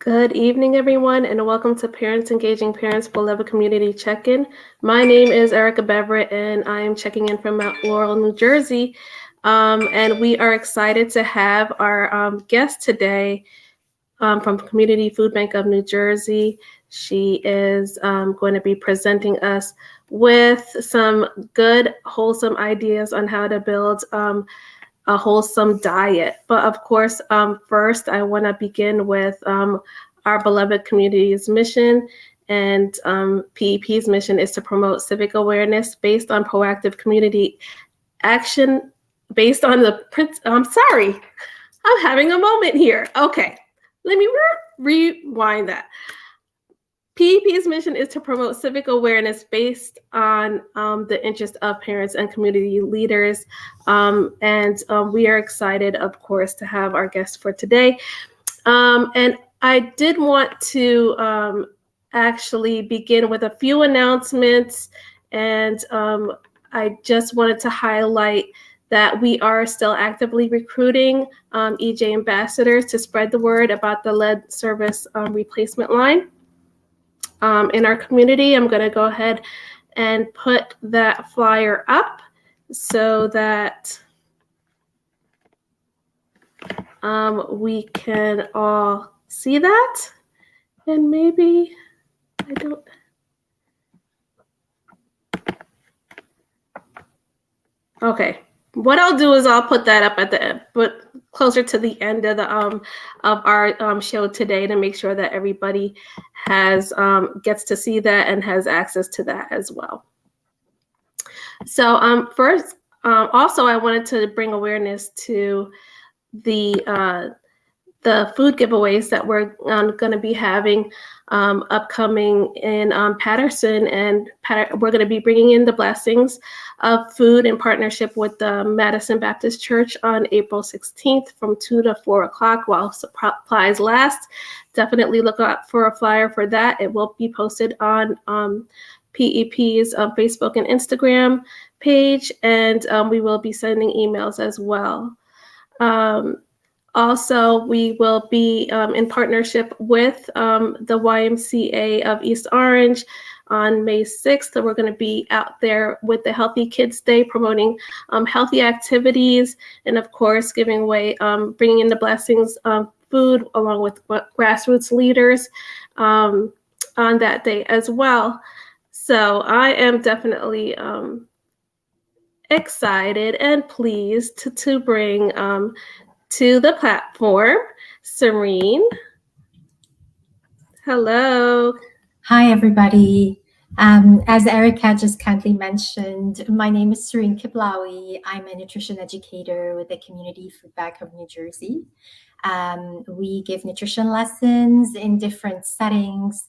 Good evening, everyone, and welcome to Parents Engaging Parents Beloved Community Check-In. My name is Erica Beverett, and I am checking in from Mount Laurel, New Jersey. And we are excited to have our guest today from Community Food Bank of New Jersey. She is going to be presenting us with some good, wholesome ideas on how to build a wholesome diet. But of course, first, I want to begin with our beloved community's mission. And PEP's mission is to promote civic awareness based on proactive community action based on the I'm sorry, I'm having a moment here. Okay, let me rewind that. PEP's mission is to promote civic awareness based on the interest of parents and community leaders. We are excited, of course, to have our guest for today. And I did want to actually begin with a few announcements. And I just wanted to highlight that we are still actively recruiting EJ ambassadors to spread the word about the lead service replacement line. In our community. I'm going to go ahead and put that flyer up so that we can all see that. And maybe I don't. Okay. What I'll do is I'll put that up at the end, but closer to the end of the of our show today to make sure that everybody has gets to see that and has access to that as well. So first, also I wanted to bring awareness to the food giveaways that we're going to be having upcoming in Patterson, and we're going to be bringing in the blessings of food in partnership with the Madison Baptist Church on April 16th from 2 to 4 o'clock while supplies last. Definitely look out for a flyer for that. It will be posted on PEP's Facebook and Instagram page, and we will be sending emails as well. Also, we will be in partnership with the YMCA of East Orange on May 6th. So we're going to be out there with the Healthy Kids Day, promoting healthy activities, and of course, giving away, bringing in the blessings of food along with grassroots leaders on that day as well. So I am definitely excited and pleased to bring to the platform, Sirine. Hello. Hi, everybody. As Erica just kindly mentioned, my name is Sirine Kiblawi. I'm a nutrition educator with the Community Food Bank of New Jersey. We give nutrition lessons in different settings,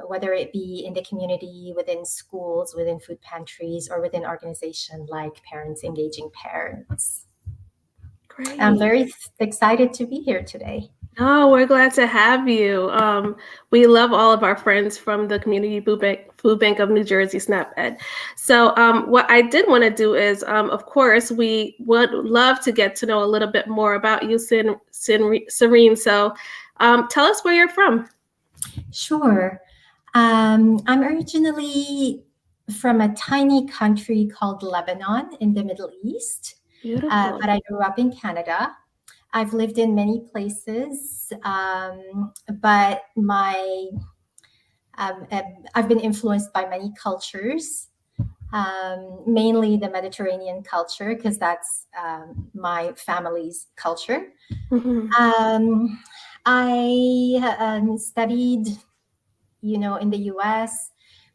whether it be in the community, within schools, within food pantries, or within organizations like Parents Engaging Parents. Great. I'm very excited to be here today. Oh, we're glad to have you. We love all of our friends from the Community Food Bank of New Jersey, SNAP-Ed. So what I did want to do is, of course, we would love to get to know a little bit more about you, Sirine. So tell us where you're from. Sure. I'm originally from a tiny country called Lebanon in the Middle East. Beautiful. But I grew up in Canada. I've lived in many places, but I've been influenced by many cultures, mainly the Mediterranean culture, because that's my family's culture. Mm-hmm. I studied, in the US,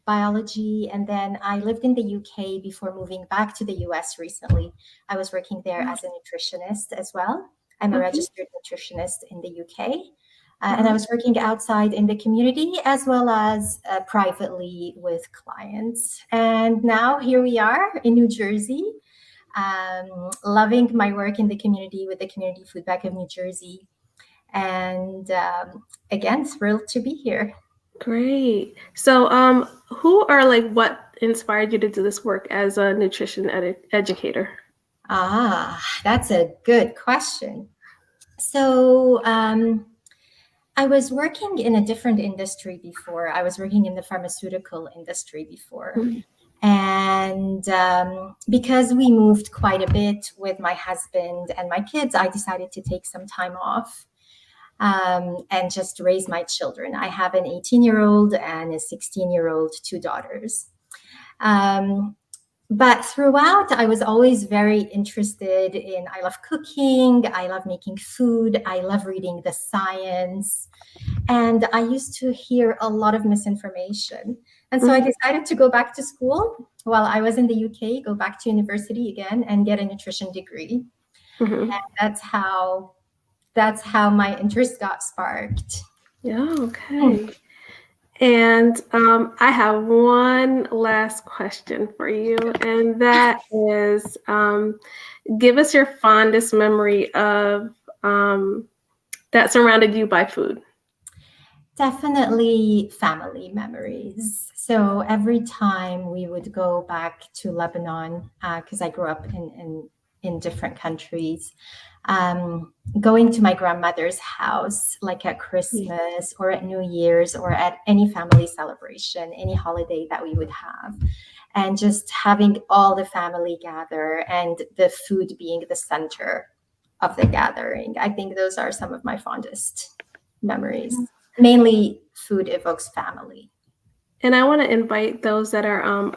biology, and then I lived in the UK before moving back to the US recently. I was working there as a nutritionist as well. I'm a registered nutritionist in the UK, and I was working outside in the community as well as privately with clients. And now here we are in New Jersey, loving my work in the community with the Community Food Bank of New Jersey. And again, thrilled to be here. Great. So what inspired you to do this work as a nutrition educator? That's a good question. So I was working in a different industry before. I was working in the pharmaceutical industry before. Mhm. And because we moved quite a bit with my husband and my kids, I decided to take some time off and just raise my children. I have an 18-year-old and a 16-year-old, two daughters. But throughout, I was always very interested in, I love cooking, I love making food, I love reading the science. And I used to hear a lot of misinformation. And so I decided to go back to school while I was in the UK, go back to university again and get a nutrition degree. Mhm. And that's how my interest got sparked. Yeah, okay. And I have one last question for you, and that is, give us your fondest memory of that surrounded you by food. Definitely family memories. So every time we would go back to Lebanon, because I grew up in different countries, going to my grandmother's house, like at Christmas or at New Year's or at any family celebration, any holiday that we would have, and just having all the family gather and the food being the center of the gathering. I think those are some of my fondest memories. Mainly food evokes family. And I want to invite those that are on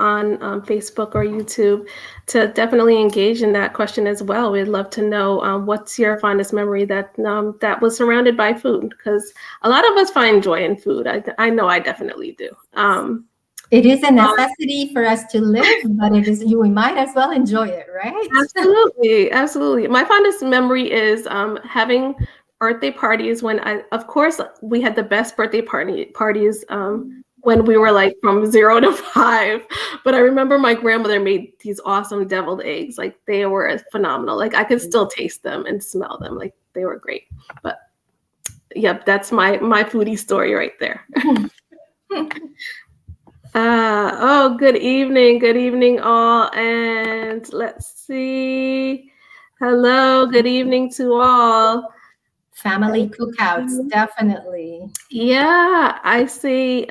Facebook or YouTube to definitely engage in that question as well. We'd love to know what's your fondest memory that was surrounded by food, because a lot of us find joy in food. I know I definitely do. It is a necessity for us to live, but we might as well enjoy it, right? Absolutely, absolutely. My fondest memory is having birthday parties of course, we had the best birthday parties when we were like from 0 to 5. But I remember my grandmother made these awesome deviled eggs. Like they were phenomenal. Like I could still taste them and smell them. Like they were great. But yep, that's my foodie story right there. Good evening, all. And let's see. Hello, good evening to all. Family cookouts, definitely. Yeah, I see.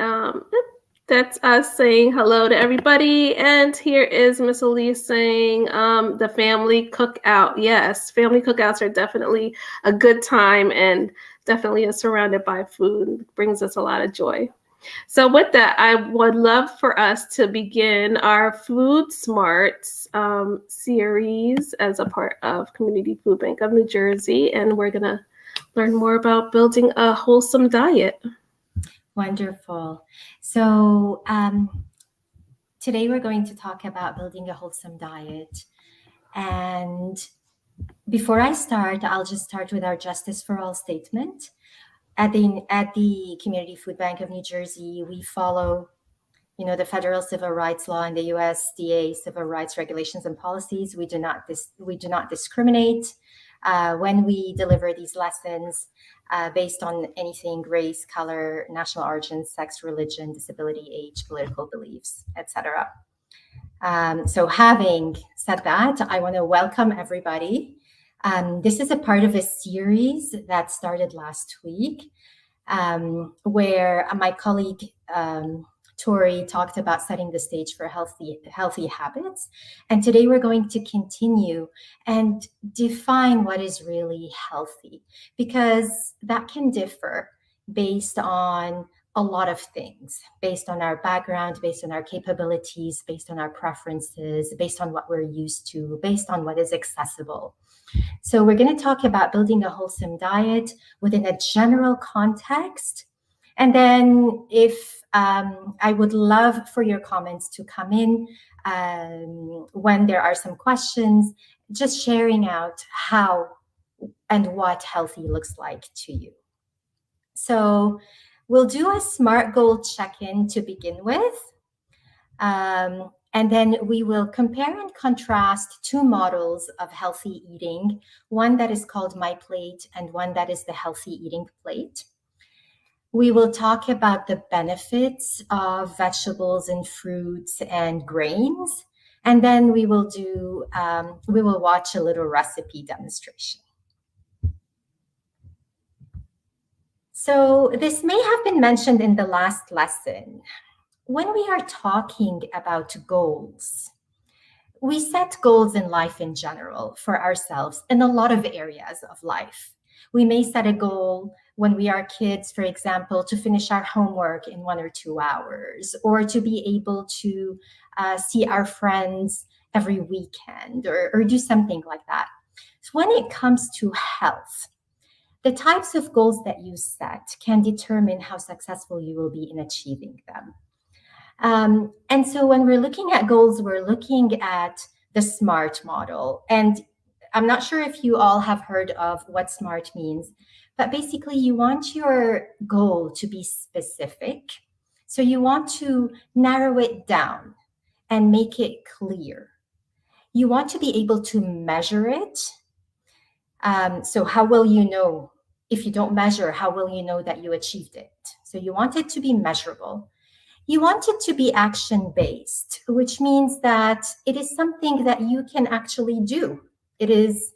That's us saying hello to everybody. And here is Miss Elise saying the family cookout. Yes, family cookouts are definitely a good time and definitely is surrounded by food. It brings us a lot of joy. So with that, I would love for us to begin our Food Smarts series as a part of Community Food Bank of New Jersey. And we're going to learn more about building a wholesome diet. Wonderful. So today we're going to talk about building a wholesome diet. And before I start, I'll just start with our Justice for All statement. At the Community Food Bank of New Jersey, we follow, the federal civil rights law and the USDA civil rights regulations and policies. We do not discriminate when we deliver these lessons based on anything: race, color, national origin, sex, religion, disability, age, political beliefs, etc. So having said that, I want to welcome everybody. This is a part of a series that started last week, where my colleague Tori talked about setting the stage for healthy habits. And today we're going to continue and define what is really healthy, because that can differ based on a lot of things, based on our background, based on our capabilities, based on our preferences, based on what we're used to, based on what is accessible. So we're going to talk about building a wholesome diet within a general context. And then I would love for your comments to come in when there are some questions, just sharing out how and what healthy looks like to you. So we'll do a SMART goal check-in to begin with. And then we will compare and contrast two models of healthy eating, one that is called My Plate and one that is the Healthy Eating Plate. We will talk about the benefits of vegetables and fruits and grains. And then we will watch a little recipe demonstration. So this may have been mentioned in the last lesson. When we are talking about goals, we set goals in life in general for ourselves in a lot of areas of life. We may set a goal when we are kids, for example, to finish our homework in 1 or 2 hours, or to be able to see our friends every weekend, or do something like that. So when it comes to health, the types of goals that you set can determine how successful you will be in achieving them. And so when we're looking at goals, we're looking at the SMART model. And I'm not sure if you all have heard of what SMART means, but basically you want your goal to be specific. So you want to narrow it down and make it clear. You want to be able to measure it. So how will you know? If you don't measure, how will you know that you achieved it? So you want it to be measurable. You want it to be action-based, which means that it is something that you can actually do. It is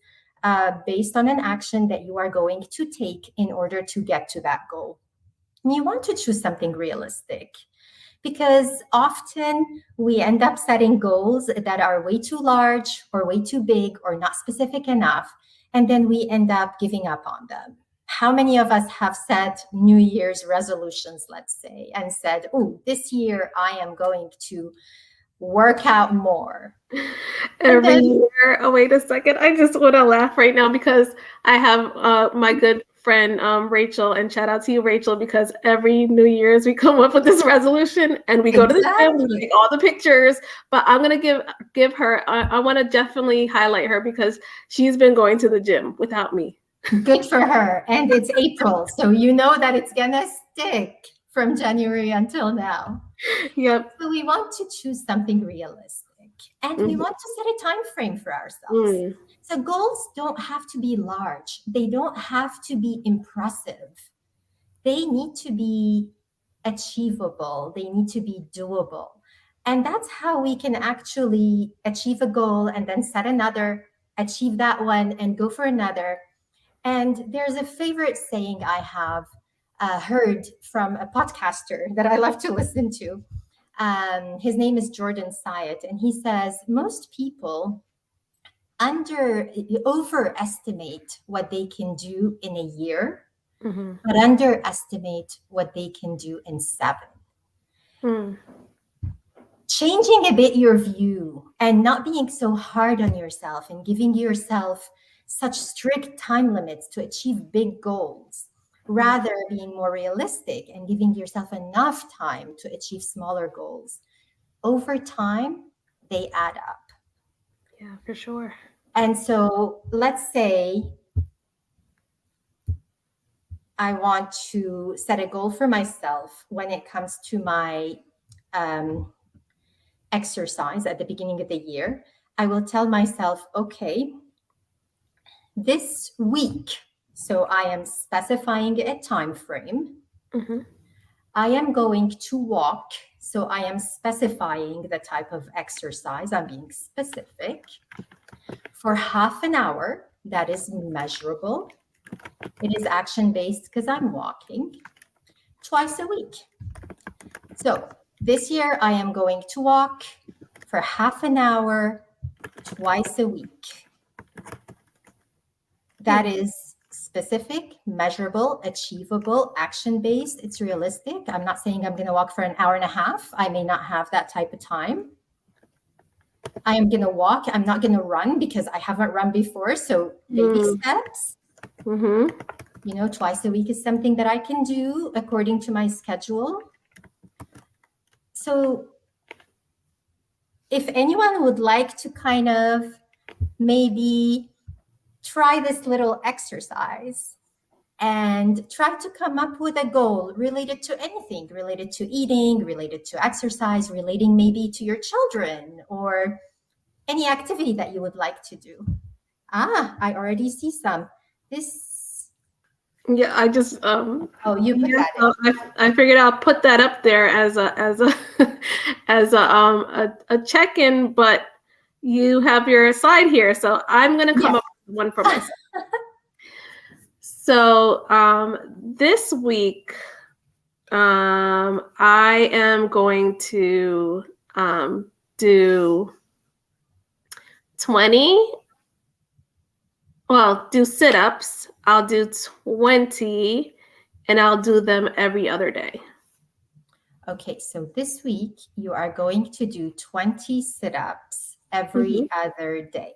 based on an action that you are going to take in order to get to that goal. And you want to choose something realistic, because often we end up setting goals that are way too large or way too big or not specific enough, and then we end up giving up on them. How many of us have set New Year's resolutions, let's say, and said, oh, this year I am going to work out more? Every year. Oh, wait a second. I just want to laugh right now because I have my good friend Rachel, and shout out to you, Rachel, because every New Year's we come up with this resolution and we go to the gym, we take all the pictures. But I'm gonna give her. I want to definitely highlight her because she's been going to the gym without me. Good for her. And it's April, so you know that it's gonna stick from January until now. Yep. So we want to choose something realistic, and we want to set a time frame for ourselves. So goals don't have to be large. They don't have to be impressive. They need to be achievable. They need to be doable. And that's how we can actually achieve a goal and then set another, achieve that one, and go for another. And there's a favorite saying I have heard from a podcaster that I love to listen to. His name is Jordan Syatt, and he says most people overestimate what they can do in a year, but underestimate what they can do in 7. Changing a bit your view and not being so hard on yourself and giving yourself such strict time limits to achieve big goals, rather being more realistic and giving yourself enough time to achieve smaller goals. Over time, they add up. Yeah, for sure. And so let's say I want to set a goal for myself when it comes to my exercise at the beginning of the year. I will tell myself, okay, this week, so I am specifying a time frame. I am going to walk, so I am specifying the type of exercise. I'm being specific. For half an hour, that is measurable. It is action-based because I'm walking twice a week. So this year, I am going to walk for half an hour twice a week. That is specific, measurable, achievable, action-based. It's realistic. I'm not saying I'm going to walk for an hour and a half. I may not have that type of time. I am going to walk. I'm not going to run because I haven't run before. So baby steps. You know, twice a week is something that I can do according to my schedule. So if anyone would like to kind of maybe try this little exercise and try to come up with a goal related to anything, related to eating, related to exercise, relating maybe to your children or any activity that you would like to do. I already see some. Yeah, I just you put that I figured I'll put that up there as a check-in, but you have your slide here, so I'm gonna come up with one for myself. So this week, I am going to do 20. Well, do sit-ups. I'll do 20, and I'll do them every other day. Okay, so this week you are going to do 20 sit-ups every other day.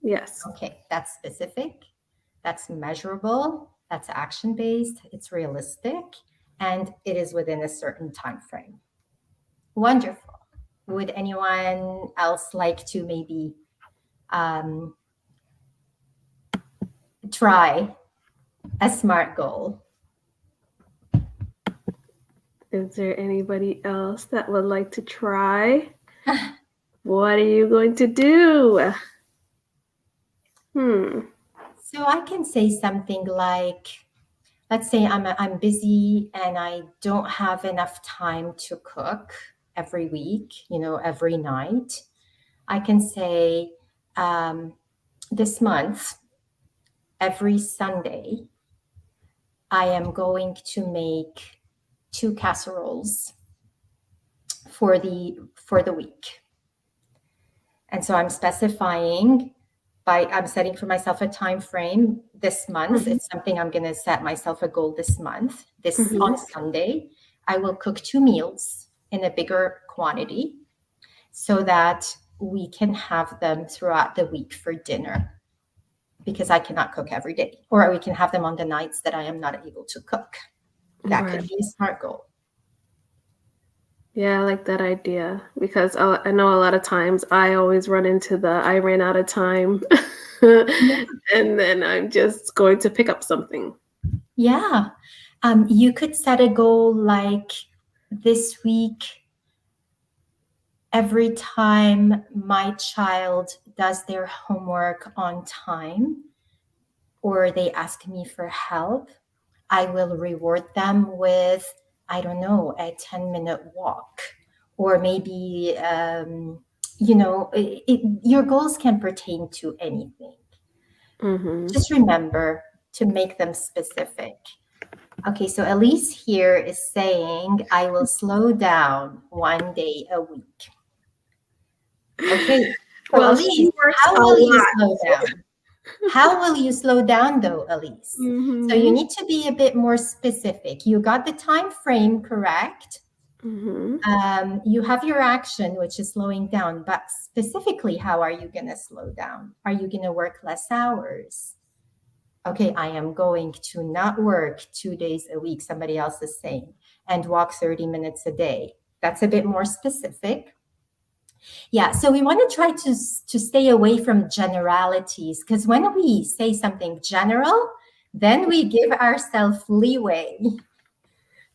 Yes. Okay, that's specific, that's measurable, that's action-based, it's realistic, and it is within a certain time frame. Wonderful. Would anyone else like to maybe try a SMART goal? Is there anybody else that would like to try? What are you going to do? So I can say something like, let's say I'm busy and I don't have enough time to cook every week, every night. I can say this month, every Sunday, I am going to make 2 casseroles for the week. And so I'm specifying I'm setting for myself a time frame this month. It's something I'm going to set myself a goal this month. On Sunday, I will cook 2 meals in a bigger quantity so that we can have them throughout the week for dinner, because I cannot cook every day, or we can have them on the nights that I am not able to cook. That could be a SMART goal. Yeah, I like that idea, because I know a lot of times I always run into I ran out of time and then I'm just going to pick up something. Yeah. You could set a goal like this week, every time my child does their homework on time or they ask me for help, I will reward them with, I don't know, a 10-minute walk, or maybe, your goals can pertain to anything. Just remember to make them specific. Okay, so Elise here is saying, I will slow down 1 day a week. Okay, so Well, Elise, how will you slow down? How will you slow down though, Elise? So you need to be a bit more specific. You got the time frame correct. You have your action, which is slowing down, but specifically, how are you going to slow down? Are you going to work less hours? Okay, I am going to not work 2 days a week, somebody else is saying, and walk 30 minutes a day. That's a bit more specific. Yeah, so we want to try to stay away from generalities, because when we say something general, then we give ourselves leeway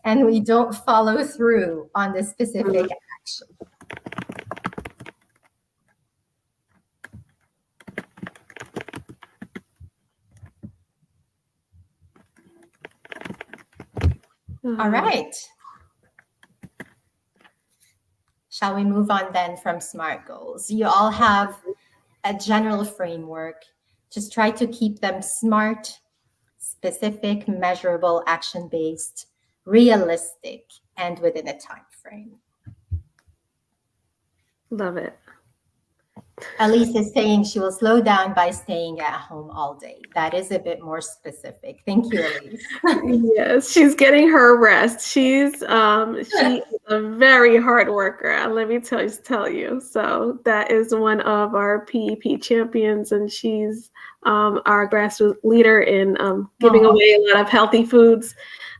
and we don't follow through on the specific action. All right. Shall we move on then from SMART goals? You all have a general framework. Just try to keep them SMART, specific, measurable, action-based, realistic, and within a time frame. Love it. Elise is saying she will slow down by staying at home all day. That is a bit more specific. Thank you, Elise. Yes, she's getting her rest. She's a very hard worker. Let me tell you. So that is one of our PEP champions, and she's our grassroots leader in giving away a lot of healthy foods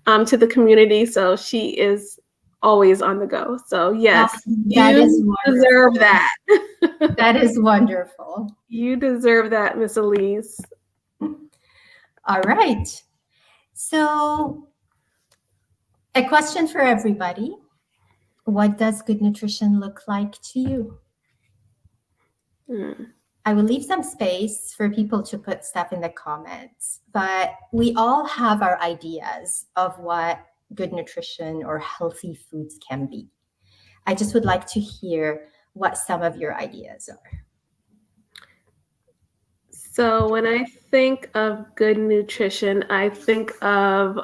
to the community. So she is always on the go. So yes, you deserve that. That is wonderful. You deserve that, Miss Elise. All right. So a question for everybody. What does good nutrition look like to you? I will leave some space for people to put stuff in the comments, but we all have our ideas of what good nutrition or healthy foods can be. I just would like to hear what some of your ideas are. So when I think of good nutrition, I think of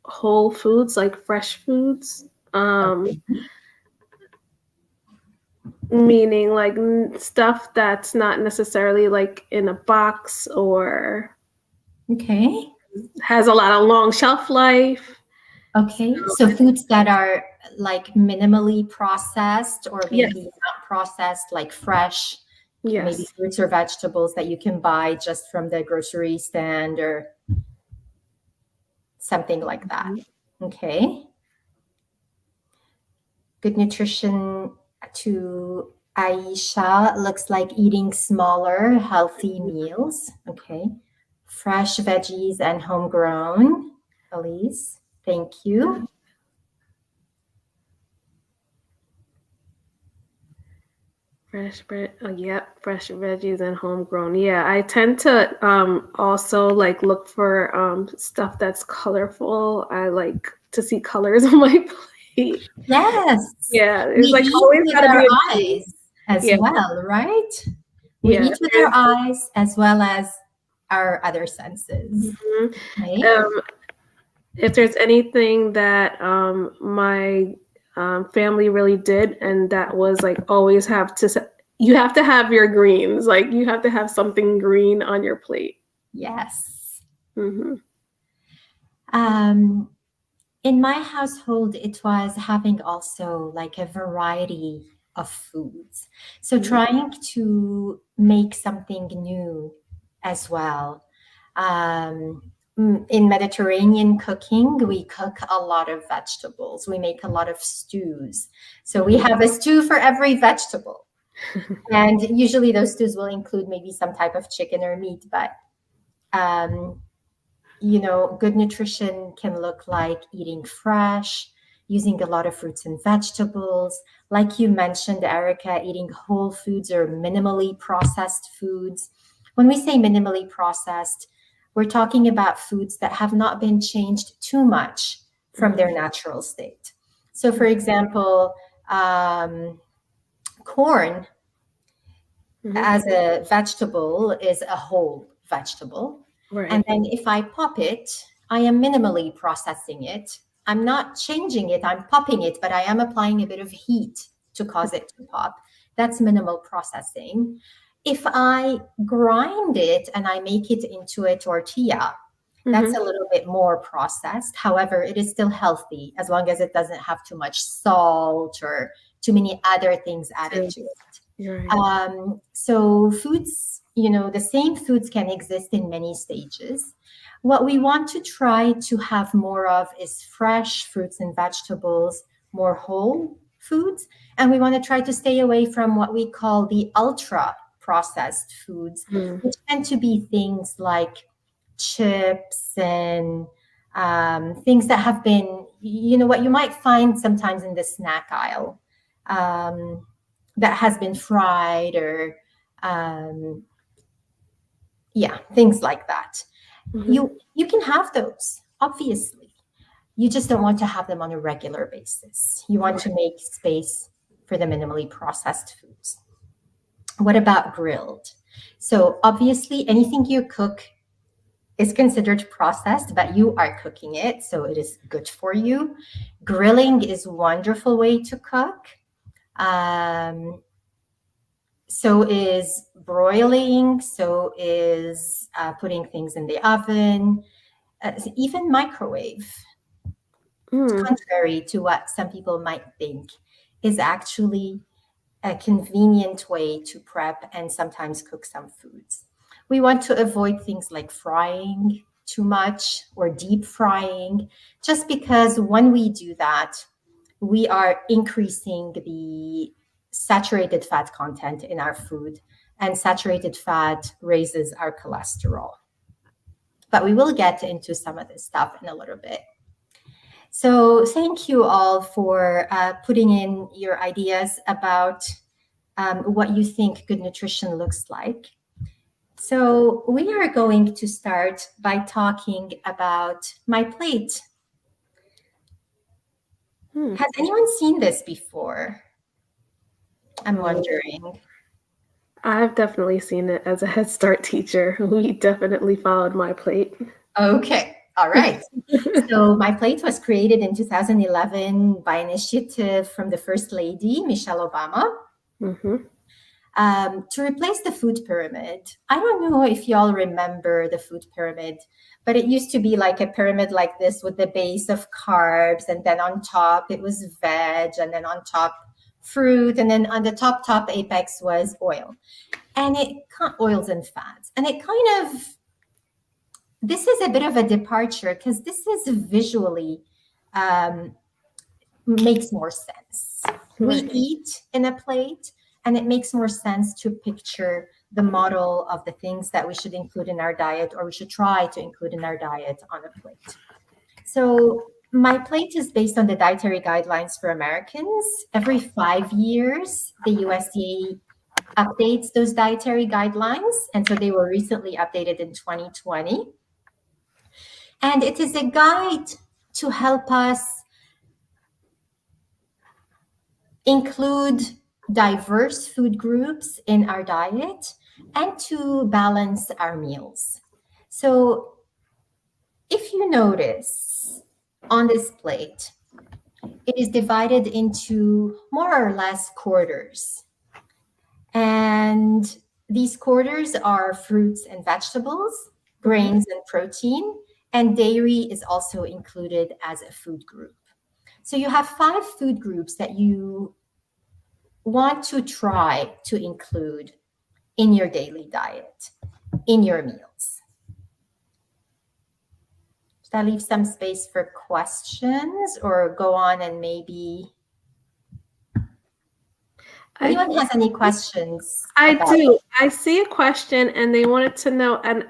whole foods, like fresh foods. Okay. Meaning like stuff that's not necessarily like in a box or Okay. has a lot of long shelf life. Okay. So So foods that are like minimally processed or yes, maybe not processed, like fresh, maybe yes. fruits or vegetables that you can buy just from the grocery stand or something like that. Mhm. Okay. Good nutrition to Aisha looks like eating smaller, healthy meals. Okay. Fresh veggies and homegrown. Elise, thank you. Fresh bread. Oh, yep, fresh veggies and homegrown. Yeah, I tend to also like look for stuff that's colorful. I like to see colors on my plate. Yes. Yeah, We it's like eat always with got to our be a green. eyes as Yeah, well, right? We yeah. eat with our eyes as well as our other senses. Mhm. Okay. Um, if there's anything that my family really did, and that was like always you have to have your greens. Like you have to have something green on your plate. Yes. Hmm. Um, in my household, it was having also like a variety of foods. So trying to make something new as well. In Mediterranean cooking, we cook a lot of vegetables. We make a lot of stews. So we have a stew for every vegetable. And usually those stews will include maybe some type of chicken or meat, but um, good nutrition can look like eating fresh, using a lot of fruits and vegetables. Like you mentioned, Erica, eating whole foods or minimally processed foods. When we say minimally processed, we're talking about foods that have not been changed too much from their natural state. So, for example, corn Hmm. as a vegetable is a whole vegetable. And Right. then if I pop it, I am minimally processing it. I'm not changing it, I'm popping it, but I am applying a bit of heat to cause it to pop. That's minimal processing. If I grind it and I make it into a tortilla, that's Hmm. a little bit more processed. However, it is still healthy as long as it doesn't have too much salt or too many other things added to it. You're right. So foods, the same foods can exist in many stages. What we want to try to have more of is fresh fruits and vegetables, more whole foods. And we want to try to stay away from what we call the ultra processed foods, Mm. which tend to be things like chips and things that have been, what you might find sometimes in the snack aisle. That has been fried or um, yeah, things like that. Hmm. You can have those, obviously. You just don't want to have them on a regular basis. You want to make space for the minimally processed foods. What about grilled? So obviously anything you cook is considered processed, but you are cooking it, so it is good for you. Grilling is a wonderful way to cook. Um, so is broiling, so is putting things in the oven, even microwave, Mm. contrary to what some people might think, is actually a convenient way to prep and sometimes cook some foods. We want to avoid things like frying too much or deep frying, just because when we do that, we are increasing the saturated fat content in our food, and saturated fat raises our cholesterol. But we will get into some of this stuff in a little bit. So, thank you all for putting in your ideas about what you think good nutrition looks like. So, we are going to start by talking about my plate. Hmm. Has anyone seen this before? I'm wondering. I've definitely seen it as a Head Start teacher. We definitely followed my plate. Okay, all right. So my plate was created in 2011 by initiative from the First Lady, Michelle Obama, Mm-hmm. to replace the food pyramid. I don't know if y'all remember the food pyramid, but it used to be like a pyramid like this with the base of carbs, and then on top it was veg, and then on top fruit, and then on the top apex was oil. And oils and fats. And it kind of, this is a bit of a departure because this is visually makes more sense. We Right. eat in a plate, and it makes more sense to picture the model of the things that we should include in our diet, or we should try to include in our diet on a plate. So my plate is based on the dietary guidelines for Americans. Every 5 years, the USDA updates those dietary guidelines. And so they were recently updated in 2020. And it is a guide to help us include diverse food groups in our diet and to balance our meals. So if you notice on this plate, it is divided into more or less quarters. And these quarters are fruits and vegetables, grains and protein, and dairy is also included as a food group. So you have 5 food groups that you want to try to include in your daily diet, in your meals. Should I leave some space for questions or go on and maybe anyone has any questions? I do. I see a question, and they wanted to know, and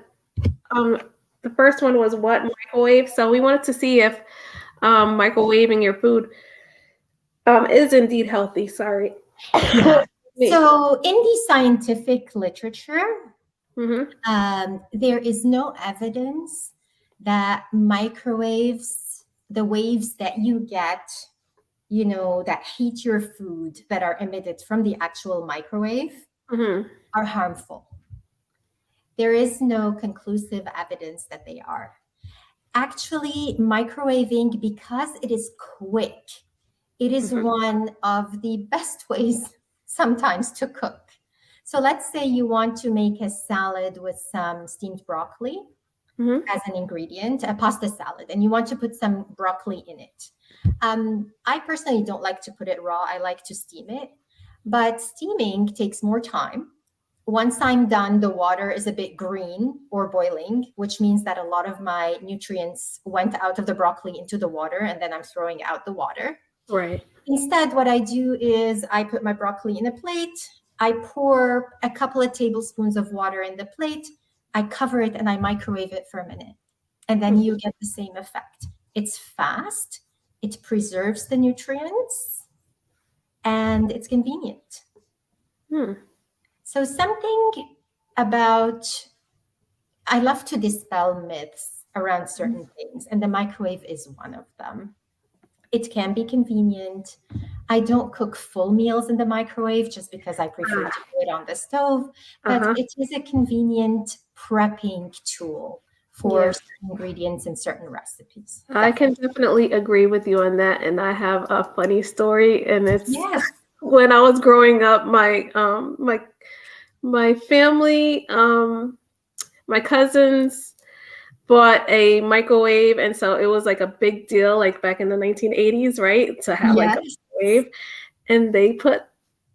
the first one was what microwave. So we wanted to see if microwaving your food is indeed healthy. Sorry. Yeah. So in the scientific literature, there is no evidence that microwaves, the waves that you get, that heat your food, that are emitted from the actual microwave, are harmful. There is no conclusive evidence that they are. Actually, microwaving, because it is quick, it is one of the best ways sometimes to cook. So let's say you want to make a salad with some steamed broccoli as an ingredient, a pasta salad, and you want to put some broccoli in it. I personally don't like to put it raw. I like to steam it, but steaming takes more time. Once I'm done, the water is a bit green or boiling, which means that a lot of my nutrients went out of the broccoli into the water, and then I'm throwing out the water. Right. Instead, what I do is I put my broccoli in a plate. I pour a couple of tablespoons of water in the plate. I cover it and I microwave it for a minute. And then you get the same effect. It's fast, it preserves the nutrients, and it's convenient. So something about, I love to dispel myths around certain things, and the microwave is one of them. It can be convenient. I don't cook full meals in the microwave just because I prefer to do it on the stove, but it is a convenient prepping tool for certain ingredients in certain recipes. I can definitely agree with you on that, and I have a funny story, and it's when I was growing up, my family, my cousins bought a microwave, and so it was like a big deal, like back in the 1980s, right, to have like a microwave, and they put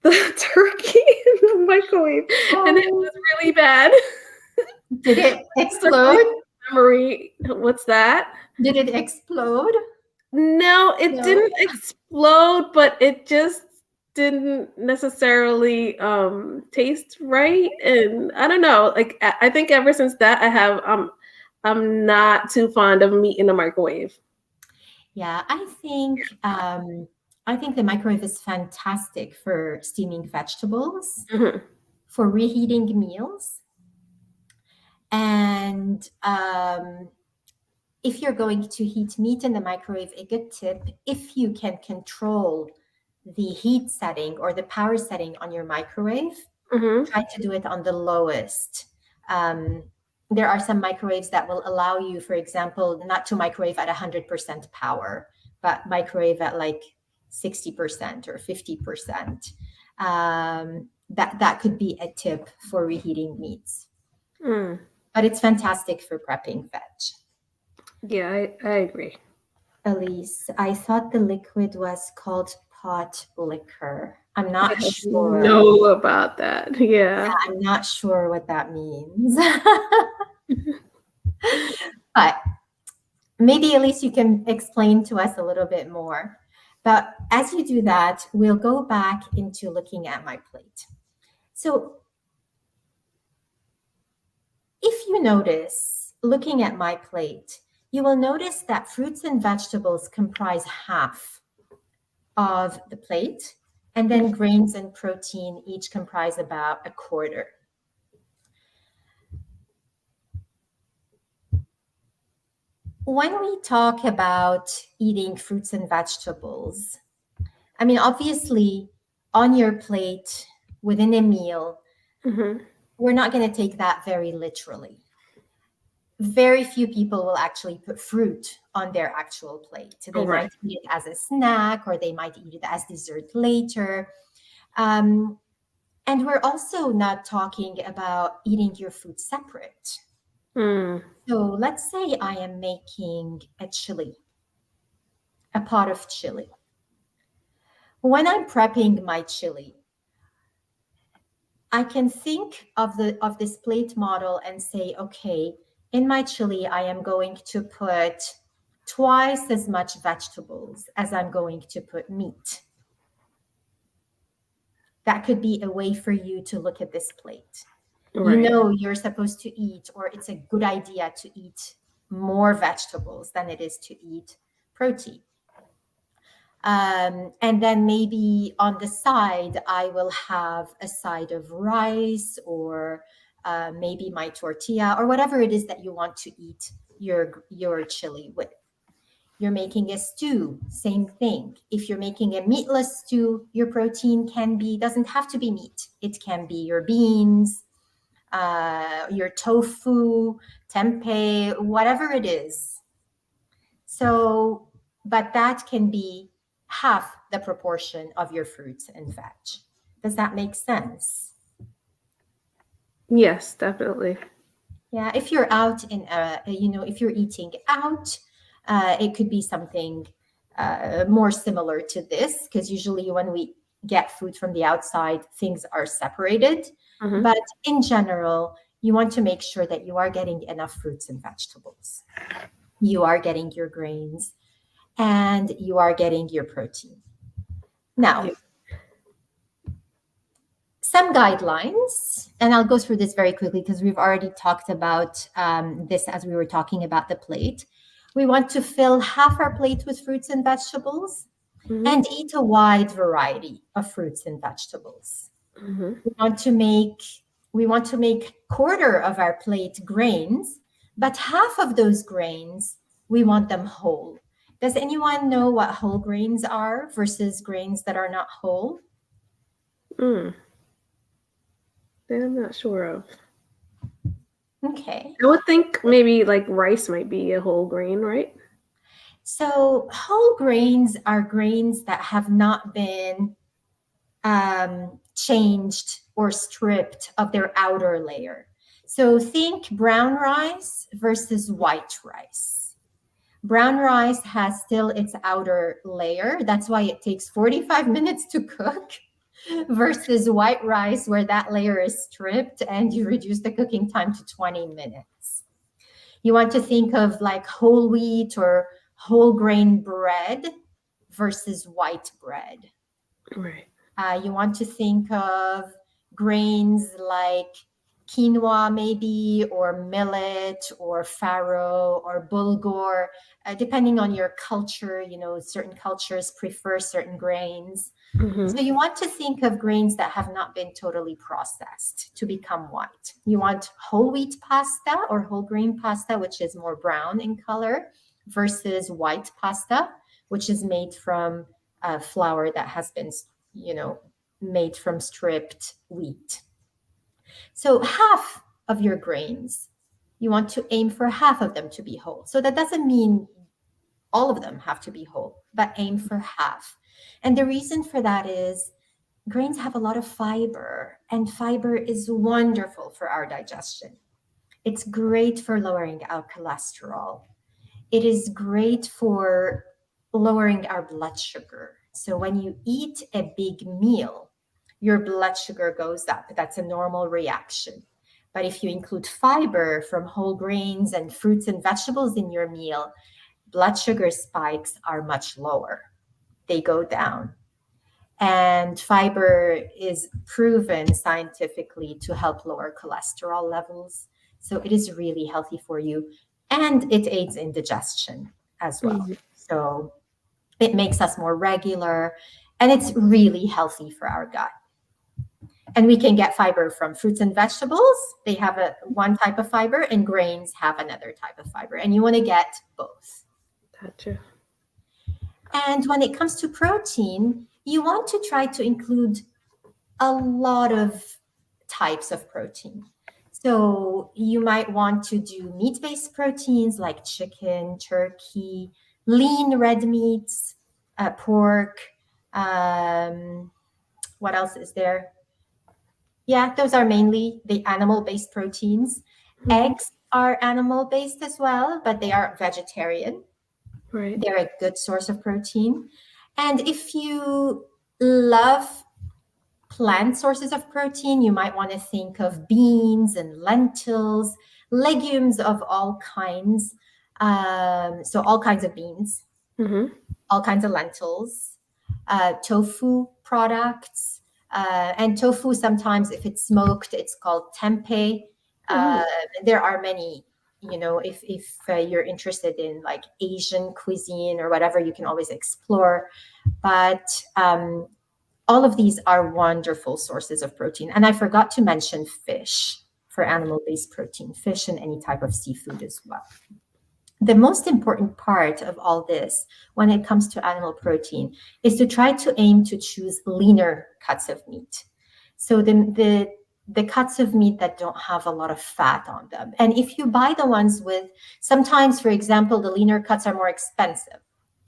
the turkey in the microwave, and it was really bad. Did it explode? Memory. What's that? Did it explode? No, it didn't explode, but it just didn't necessarily taste right. And I don't know, like I think ever since that I'm not too fond of meat in the microwave. Yeah, I think the microwave is fantastic for steaming vegetables, for reheating meals. And if you're going to heat meat in the microwave, a good tip, if you can control the heat setting or the power setting on your microwave, Mm-hmm. Try to do it on the lowest. Um, there are some microwaves that will allow you, for example, not to microwave at 100% power, but microwave at like 60% or 50%. That could be a tip for reheating meats. Mm. But it's fantastic for prepping veg. Yeah, I agree. Elise, I thought the liquid was called pot liquor. I'm I not have sure. know about that. Yeah. I'm not sure what that means. But maybe at least you can explain to us a little bit more. But as you do that, we'll go back into looking at my plate. So if you notice, looking at my plate, you will notice that fruits and vegetables comprise half of the plate, and then grains and protein each comprise about a quarter. When we talk about eating fruits and vegetables, I mean, obviously, on your plate within a meal, Mm-hmm. we're not going to take that very literally. Very few people will actually put fruit on their actual plate. They Right. might eat it as a snack, or they might eat it as dessert later. And we're also not talking about eating your food separate. Mm. So let's say I am making a pot of chili. When I'm prepping my chili, I can think of this plate model and say, okay, in my chili, I am going to put twice as much vegetables as I'm going to put meat. That could be a way for you to look at this plate. You Right. know you're supposed to eat, or it's a good idea to eat more vegetables than it is to eat protein. And then maybe on the side, I will have a side of rice, or maybe my tortilla, or whatever it is that you want to eat your chili with. You're making a stew, same thing. If you're making a meatless stew, your protein doesn't have to be meat. It can be your beans, your tofu, tempeh, whatever it is. So, but that can be half the proportion of your fruits and veg. Does that make sense? Yes, definitely. Yeah, if you're out if you're eating out, it could be something more similar to this, because usually when we get food from the outside, things are separated. Mm-hmm. But in general, you want to make sure that you are getting enough fruits and vegetables. You are getting your grains, and you are getting your protein. Now, Yeah. some guidelines, and I'll go through this very quickly because we've already talked about this as we were talking about the plate. We want to fill half our plate with fruits and vegetables Mm-hmm. and eat a wide variety of fruits and vegetables. Mm-hmm. We want to make quarter of our plate grains, but half of those grains, we want them whole. Does anyone know what whole grains are versus grains that are not whole? Mm. That I'm not sure of. Okay. I would think maybe like rice might be a whole grain, right? So whole grains are grains that have not been changed or stripped of their outer layer. So think brown rice versus white rice. Brown rice has still its outer layer. That's why it takes 45 minutes to cook versus white rice, where that layer is stripped and you reduce the cooking time to 20 minutes. You want to think of like whole wheat or whole grain bread versus white bread. Right. You want to think of grains like quinoa, maybe, or millet, or farro, or bulgur, depending on your culture. Certain cultures prefer certain grains. Mm-hmm. So you want to think of grains that have not been totally processed to become white. You want whole wheat pasta or whole grain pasta, which is more brown in color, versus white pasta, which is made from flour that has been, made from stripped wheat. So half of your grains, you want to aim for half of them to be whole. So that doesn't mean all of them have to be whole, but aim for half. And the reason for that is grains have a lot of fiber, and fiber is wonderful for our digestion. It's great for lowering our cholesterol. It is great for lowering our blood sugar. So when you eat a big meal, your blood sugar goes up. That's a normal reaction. But if you include fiber from whole grains and fruits and vegetables in your meal, blood sugar spikes are much lower. They go down. And fiber is proven scientifically to help lower cholesterol levels. So it is really healthy for you. And it aids in digestion as well. Mhm. So it makes us more regular, and it's really healthy for our gut. And we can get fiber from fruits and vegetables. They have one type of fiber, and grains have another type of fiber. And you want to get both. Gotcha. And when it comes to protein, you want to try to include a lot of types of protein. So you might want to do meat-based proteins like chicken, turkey, lean red meats, pork. What else is there? Yeah, those are mainly the animal-based proteins. Mhm. Eggs are animal-based as well, but they are vegetarian. Right. They're a good source of protein. And if you love plant sources of protein, you might want to think of beans and lentils, legumes of all kinds. So, all kinds of beans, Mm-hmm. all kinds of lentils, tofu products. And tofu, sometimes, if it's smoked, it's called tempeh. Mm-hmm. Uh, there are many. If you're interested in like Asian cuisine or whatever, you can always explore. But all of these are wonderful sources of protein. And I forgot to mention fish for animal-based protein, fish and any type of seafood as well. The most important part of all this when it comes to animal protein is to try to aim to choose leaner cuts of meat. So the cuts of meat that don't have a lot of fat on them. And if you buy the ones with, sometimes, for example, the leaner cuts are more expensive.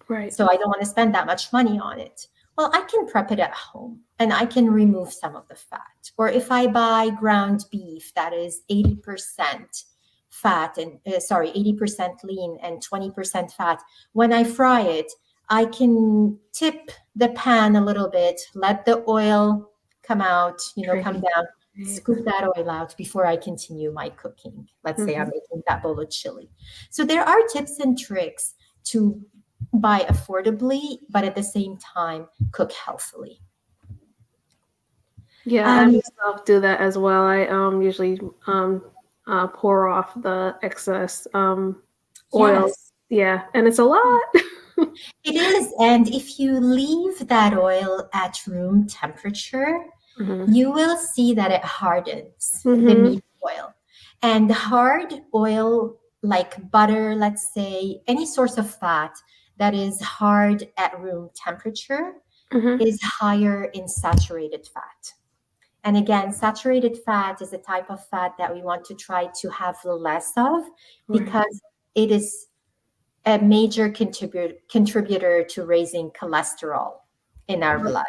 Right. So I don't want to spend that much money on it. Well, I can prep it at home and I can remove some of the fat. Or if I buy ground beef that is 80% fat and 80% lean and 20% fat, when I fry it, I can tip the pan a little bit, let the oil come out, come Right. down, scoop that oil out before I continue my cooking. Let's say I'm Mm-hmm. making that bowl of chili. So there are tips and tricks to buy affordably, but at the same time, cook healthily. Yeah, I Um, myself do that as well. I usually pour off the excess oil. yes, Yeah, and it's a lot. it is. And if you leave that oil at room temperature, Mm-hmm. you will see that it hardens the Mm-hmm. meat oil. And hard oil, like butter, let's say, any source of fat that is hard at room temperature, Mm-hmm. is higher in saturated fat. And again, saturated fat is a type of fat that we want to try to have less of Right. because it is a major contributor to raising cholesterol in our blood,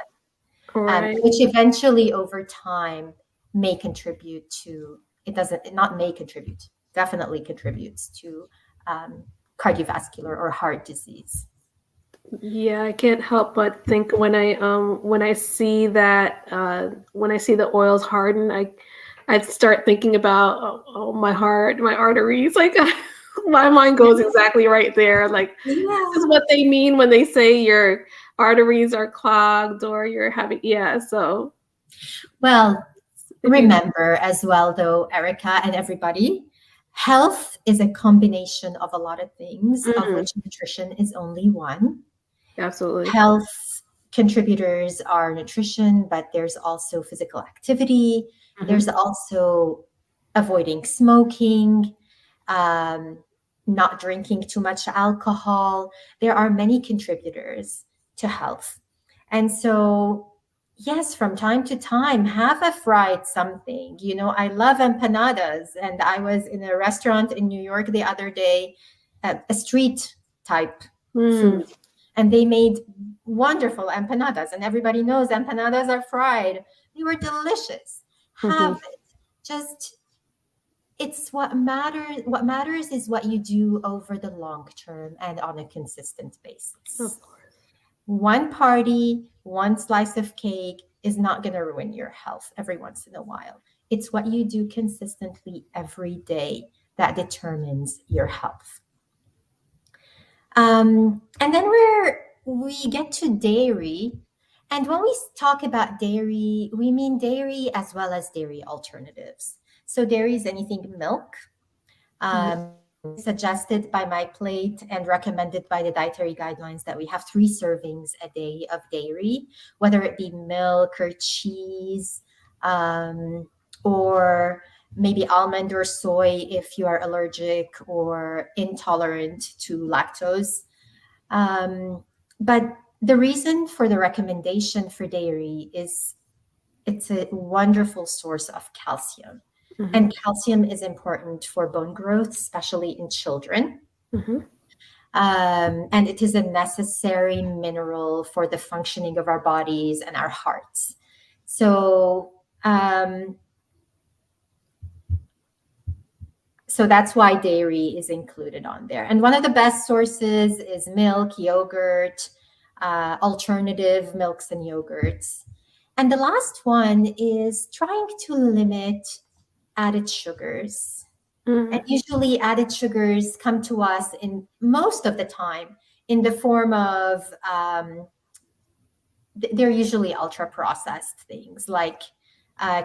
Right. which eventually over time may contribute to, it doesn't, it not may contribute, definitely contributes to cardiovascular or heart disease. Yeah, I can't help but think when I see that when I see the oils harden, I start thinking about my heart, my arteries. Like my mind goes exactly right there. Like this is Yeah. what they mean when they say your arteries are clogged or you're having yeah. So Well, if you remember as well, though, Erica and everybody, health is a combination of a lot of things, of Mhm, which nutrition is only one. absolutely. Health contributors are nutrition, but there's also physical activity. There's Mhm, also avoiding smoking, um, not drinking too much alcohol. There are many contributors to health. And so Yes, from time to time, have a fried something. You know, I love empanadas, and I was in a restaurant in New York the other day, a street type food, and they made wonderful empanadas, and everybody knows empanadas are fried. They were delicious. Have it. Just it's what matters. What matters is what you do over the long term and on a consistent basis. Of course. One party, one slice of cake is not going to ruin your health every once in a while. It's what you do consistently every day that determines your health. And then we get to dairy. And when we talk about dairy, we mean dairy as well as dairy alternatives. So dairy is anything milk, suggested by my plate and recommended by the dietary guidelines that we have 3 servings a day of dairy, whether it be milk or cheese, or maybe almond or soy if you are allergic or intolerant to lactose. But the reason for the recommendation for dairy is it's a wonderful source of calcium. And calcium is important for bone growth, especially in children. And it is a necessary mineral for the functioning of our bodies and our hearts. So that's why dairy is included on there. And one of the best sources is milk, yogurt, alternative milks and yogurts. And the last one is trying to limit added sugars. And usually added sugars come to us in most of the time in the form of, they're usually ultra processed things like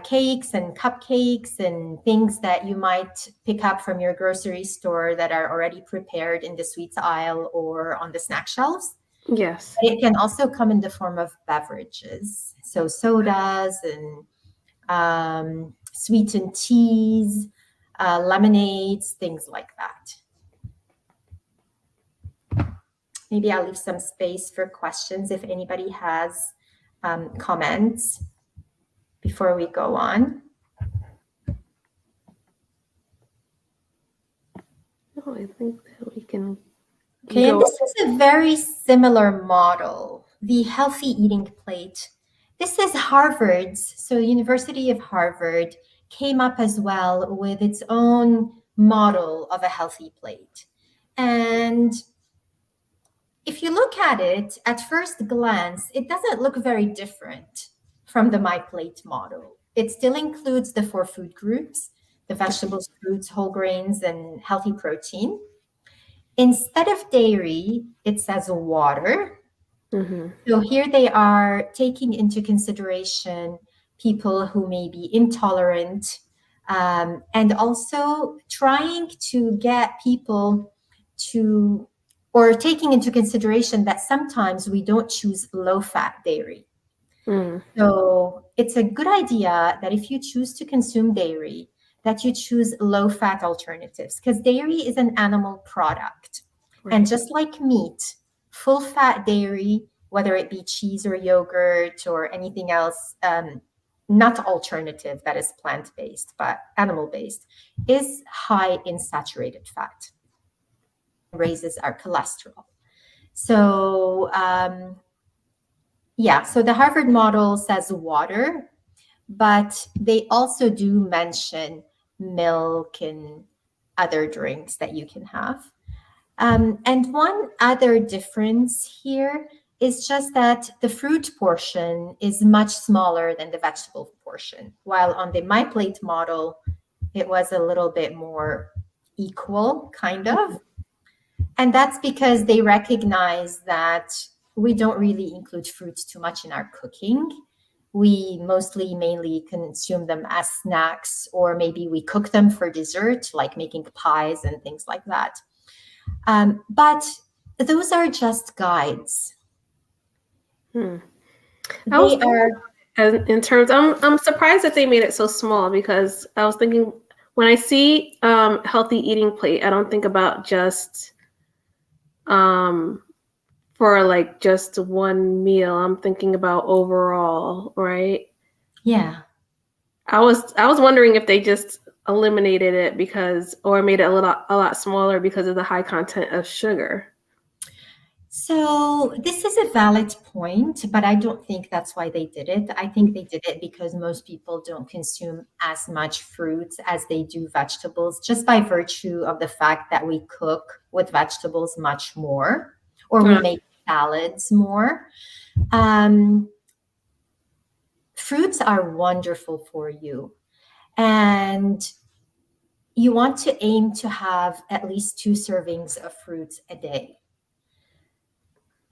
cakes and cupcakes and things that you might pick up from your grocery store that are already prepared in the sweets aisle or on the snack shelves. Yes. It can also come in the form of beverages. So sodas and sweetened teas, lemonades, things like that. Maybe I'll leave some space for questions if anybody has comments before we go on. Oh, I think that we can. Okay, and this is a very similar model, the healthy eating plate. This is Harvard's, so University of Harvard came up as well with its own model of a healthy plate. And if you look at it at first glance, it doesn't look very different from the My Plate model. It still includes the 4 food groups, the vegetables, fruits, whole grains, and healthy protein. Instead of dairy, it says water. So here they are taking into consideration people who may be intolerant, and also trying to get people to, or taking into consideration that sometimes we don't choose low-fat dairy. So it's a good idea that if you choose to consume dairy, that you choose low-fat alternatives, because dairy is an animal product. Right. And just like meat, full-fat dairy, whether it be cheese or yogurt or anything else, not alternative that is plant-based, but animal-based, is high in saturated fat, raises our cholesterol. So, so the Harvard model says water, but they also do mention milk and other drinks that you can have. And one other difference here is just that the fruit portion is much smaller than the vegetable portion, while on the My Plate model, it was a little bit more equal, kind of. And that's because they recognize that we don't really include fruits too much in our cooking. We mainly consume them as snacks, or maybe we cook them for dessert, like making pies and things like that. But those are just guides. In terms, I'm surprised that they made it so small, because I was thinking when I see healthy eating plate, I don't think about just for like just one meal. I'm thinking about overall, right? Yeah. I was wondering if they just eliminated it because or made it a lot smaller because of the high content of sugar. So this is a valid point, but I don't think that's why they did it. I think they did it because most people don't consume as much fruits as they do vegetables, just by virtue of the fact that we cook with vegetables much more, or we Uh, make salads more. Um, Fruits are wonderful for you, and you want to aim to have at least 2 servings of fruits a day.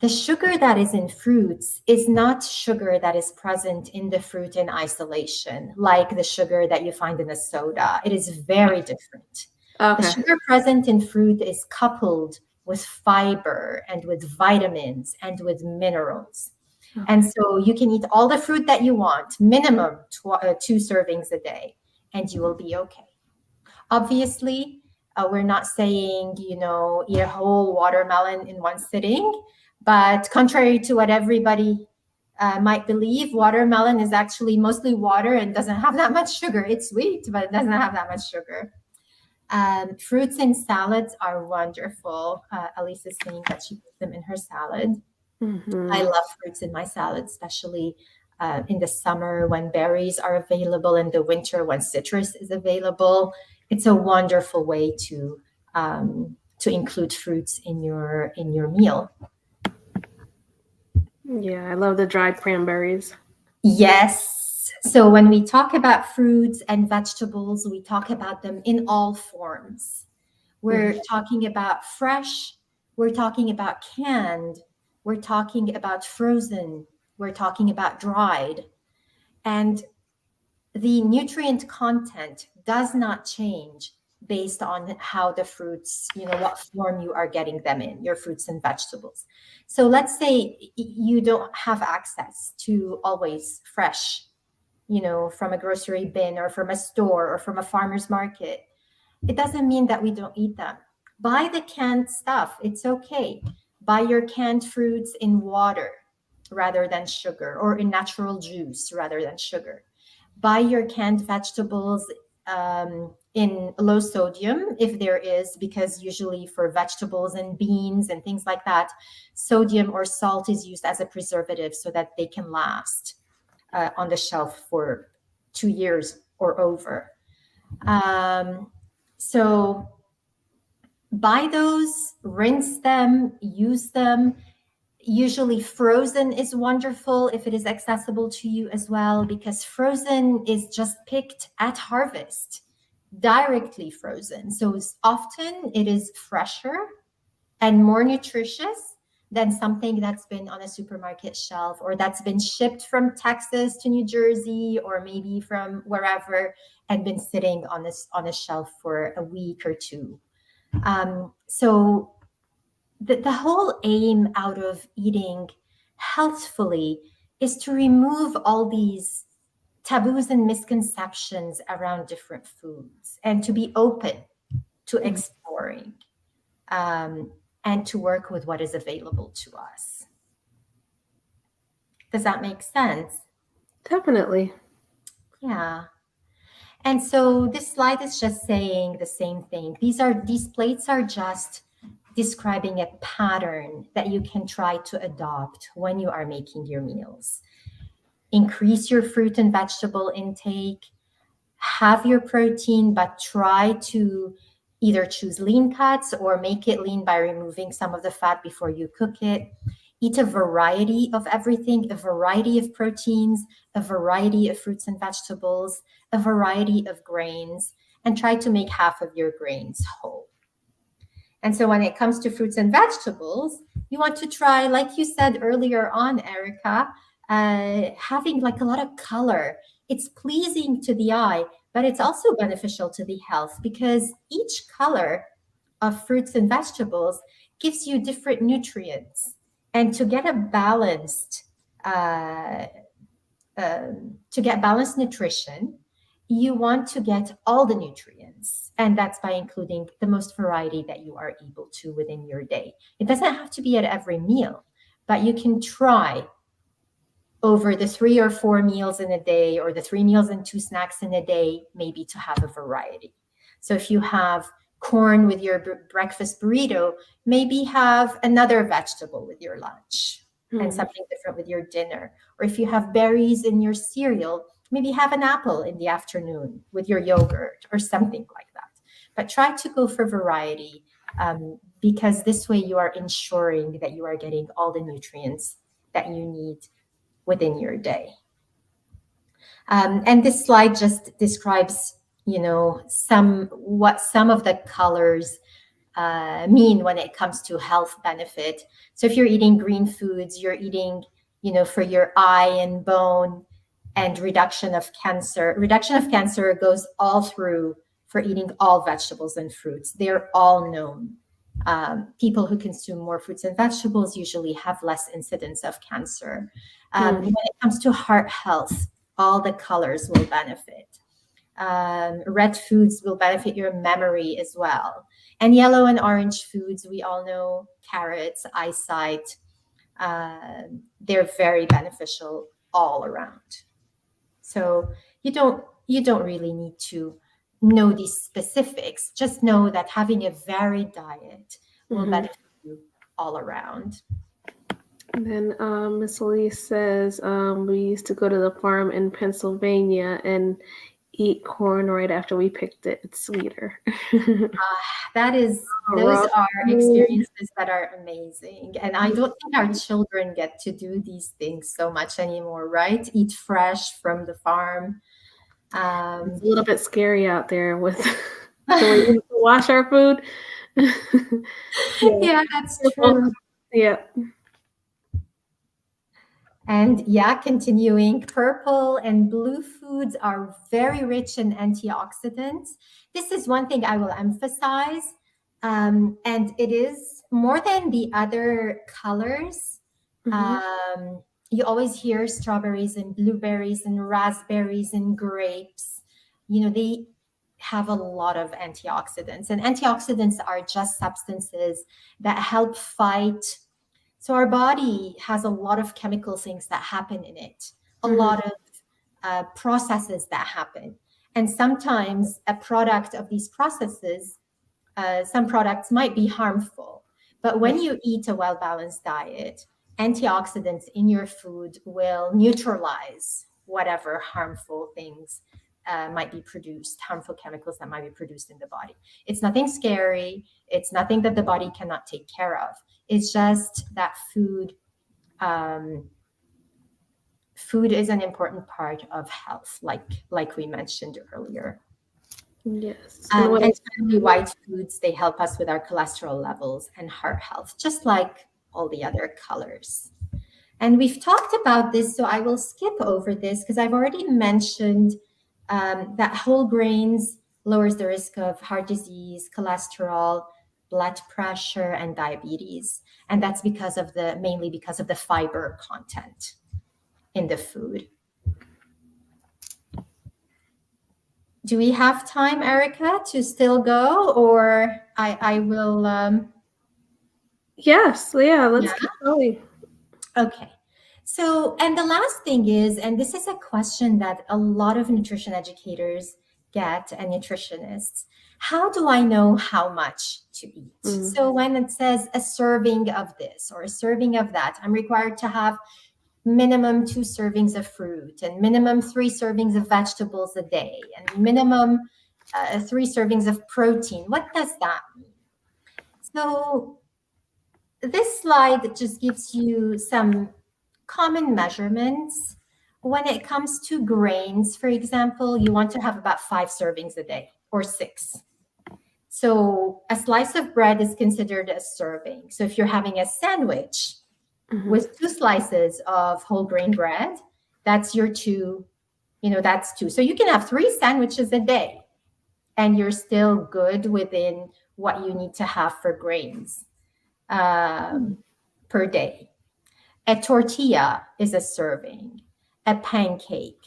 The sugar that is in fruits is not sugar that is present in the fruit in isolation, like the sugar that you find in a soda. It is very different. The okay. sugar present in fruit is coupled with fiber and with vitamins and with minerals. And Okay. so you can eat all the fruit that you want, minimum 2 servings a day, and you will be okay. Obviously, we're not saying, eat a whole watermelon in one sitting, but contrary to what everybody might believe, watermelon is actually mostly water and doesn't have that much sugar. It's sweet, but it doesn't have that much sugar. Fruits in salads are wonderful. Elise is saying that she puts them in her salad. I Mm-hmm. love fruits in my salad, especially in the summer when berries are available, in the winter when citrus is available. It's a wonderful way to include fruits in your meal. Yeah, I love the dried cranberries. Yes. So when we talk about fruits and vegetables, we talk about them in all forms. Mm-hmm. We're talking about fresh, we're talking about canned, we're talking about frozen, we're talking about dried. And the nutrient content does not change based on how the fruits, what form you are getting them in, your fruits and vegetables. So let's say you don't have access to always fresh, from a grocery bin or from a store or from a farmer's market. It doesn't mean that we don't eat them. Buy the canned stuff. It's okay. Buy your canned fruits in water rather than sugar, or in natural juice rather than sugar. Buy your canned vegetables in low sodium if there is, because usually for vegetables and beans and things like that, sodium or salt is used as a preservative so that they can last on the shelf for 2 years or over. Um, so buy those, rinse them, use them. Usually, frozen is wonderful if it is accessible to you as well, because frozen is just picked at harvest, directly frozen. So often it is fresher and more nutritious than something that's been on a supermarket shelf or that's been shipped from Texas to New Jersey or maybe from wherever and been sitting on a shelf for a week or two. So the whole aim out of eating healthfully is to remove all these taboos and misconceptions around different foods and to be open to exploring, um, and to work with what is available to us. Does that make sense? Definitely. Yeah. And so this slide is just saying the same thing. These plates are just describing a pattern that you can try to adopt when you are making your meals. Increase your fruit and vegetable intake, have your protein, but try to either choose lean cuts or make it lean by removing some of the fat before you cook it. Eat a variety of everything, a variety of proteins, a variety of fruits and vegetables, a variety of grains, and try to make half of your grains whole. And so when it comes to fruits and vegetables, you want to try, like you said earlier on, Erica, having like a lot of color. It's pleasing to the eye, but it's also beneficial to the health because each color of fruits and vegetables gives you different nutrients. And to get a uh, to get balanced nutrition, you want to get all the nutrients. And that's by including the most variety that you are able to within your day. It doesn't have to be at every meal, but you can try over the 3 or 4 meals in a day, or the 3 meals and 2 snacks in a day, maybe to have a variety. So if you have corn with your breakfast burrito, maybe have another vegetable with your lunch and something different with your dinner. Or if you have berries in your cereal, maybe have an apple in the afternoon with your yogurt or something like that. But try to go for variety, because this way you are ensuring that you are getting all the nutrients that you need within your day. And this slide just describes, what some of the colors mean when it comes to health benefit. So if you're eating green foods, you're eating, for your eye and bone and reduction of cancer. Reduction of cancer goes all through for eating all vegetables and fruits. They're all known. People who consume more fruits and vegetables usually have less incidence of cancer. When it comes to heart health, all the colors will benefit. Red foods will benefit your memory as well. And yellow and orange foods, we all know, carrots, eyesight, they're very beneficial all around. So you don't really need to know these specifics. Just know that having a varied diet will benefit you all around. And then Miss Elise says we used to go to the farm in Pennsylvania and eat corn right after we picked it. It's sweeter. Those are experiences that are amazing. And I don't think our children get to do these things so much anymore, right? Eat fresh from the farm. It's a little bit scary out there with the way we wash our food. Yeah, that's true. Yeah. And continuing, purple and blue foods are very rich in antioxidants. This is one thing I will emphasize. And it is more than the other colors. You always hear strawberries and blueberries and raspberries and grapes. They have a lot of antioxidants. And antioxidants are just substances that help fight. So our body has a lot of chemical things that happen in it, a lot of processes that happen. And sometimes a product of these processes, some products might be harmful. But when you eat a well-balanced diet, antioxidants in your food will neutralize whatever harmful things might be produced, harmful chemicals that might be produced in the body. It's nothing scary. It's nothing that the body cannot take care of. It's just that food is an important part of health, like we mentioned earlier. Yes. And especially white foods, they help us with our cholesterol levels and heart health, just like all the other colors. And we've talked about this, so I will skip over this because I've already mentioned that whole grains lowers the risk of heart disease, cholesterol, blood pressure, and diabetes. And that's mainly because of the fiber content in the food. Do we have time, Erica, to still go, or I will? Yes. Yeah. Let's keep going. Okay. So, and the last thing is, and this is a question that a lot of nutrition educators get and nutritionists, how do I know how much to eat? So when it says a serving of this or a serving of that, I'm required to have minimum 2 servings of fruit and minimum 3 servings of vegetables a day and minimum 3 servings of protein. What does that mean? So this slide just gives you some common measurements. When it comes to grains, for example, you want to have about 5 servings a day or 6. So a slice of bread is considered a serving. So if you're having a sandwich with 2 slices of whole grain bread, that's your 2, that's 2. So you can have 3 sandwiches a day and you're still good within what you need to have for grains per day. A tortilla is a serving, a pancake.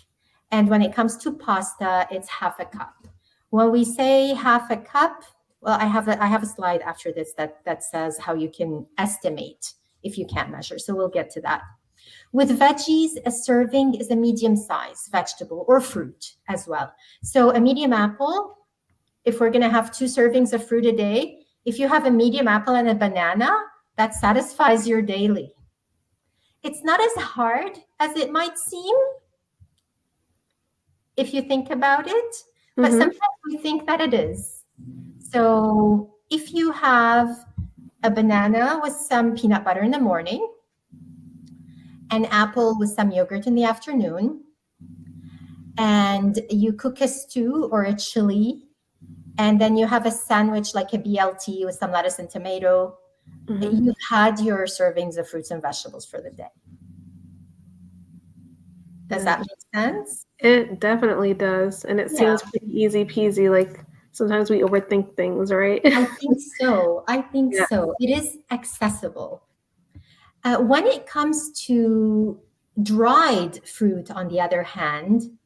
And when it comes to pasta, it's half a cup. When we say half a cup, well, I have a slide after this that says how you can estimate if you can't measure. So we'll get to that. With veggies, a serving is a medium-sized vegetable or fruit as well. So a medium apple, if we're going to have 2 servings of fruit a day, if you have a medium apple and a banana, that satisfies your daily. It's not as hard as it might seem if you think about it, but sometimes we think that it is. So if you have a banana with some peanut butter in the morning, an apple with some yogurt in the afternoon, and you cook a stew or a chili, and then you have a sandwich like a BLT with some lettuce and tomato, you've had your servings of fruits and vegetables for the day. Does that make sense? It definitely does. And it seems pretty easy peasy. Like sometimes we overthink things, right? I think so. It is accessible. When it comes to dried fruit, on the other hand,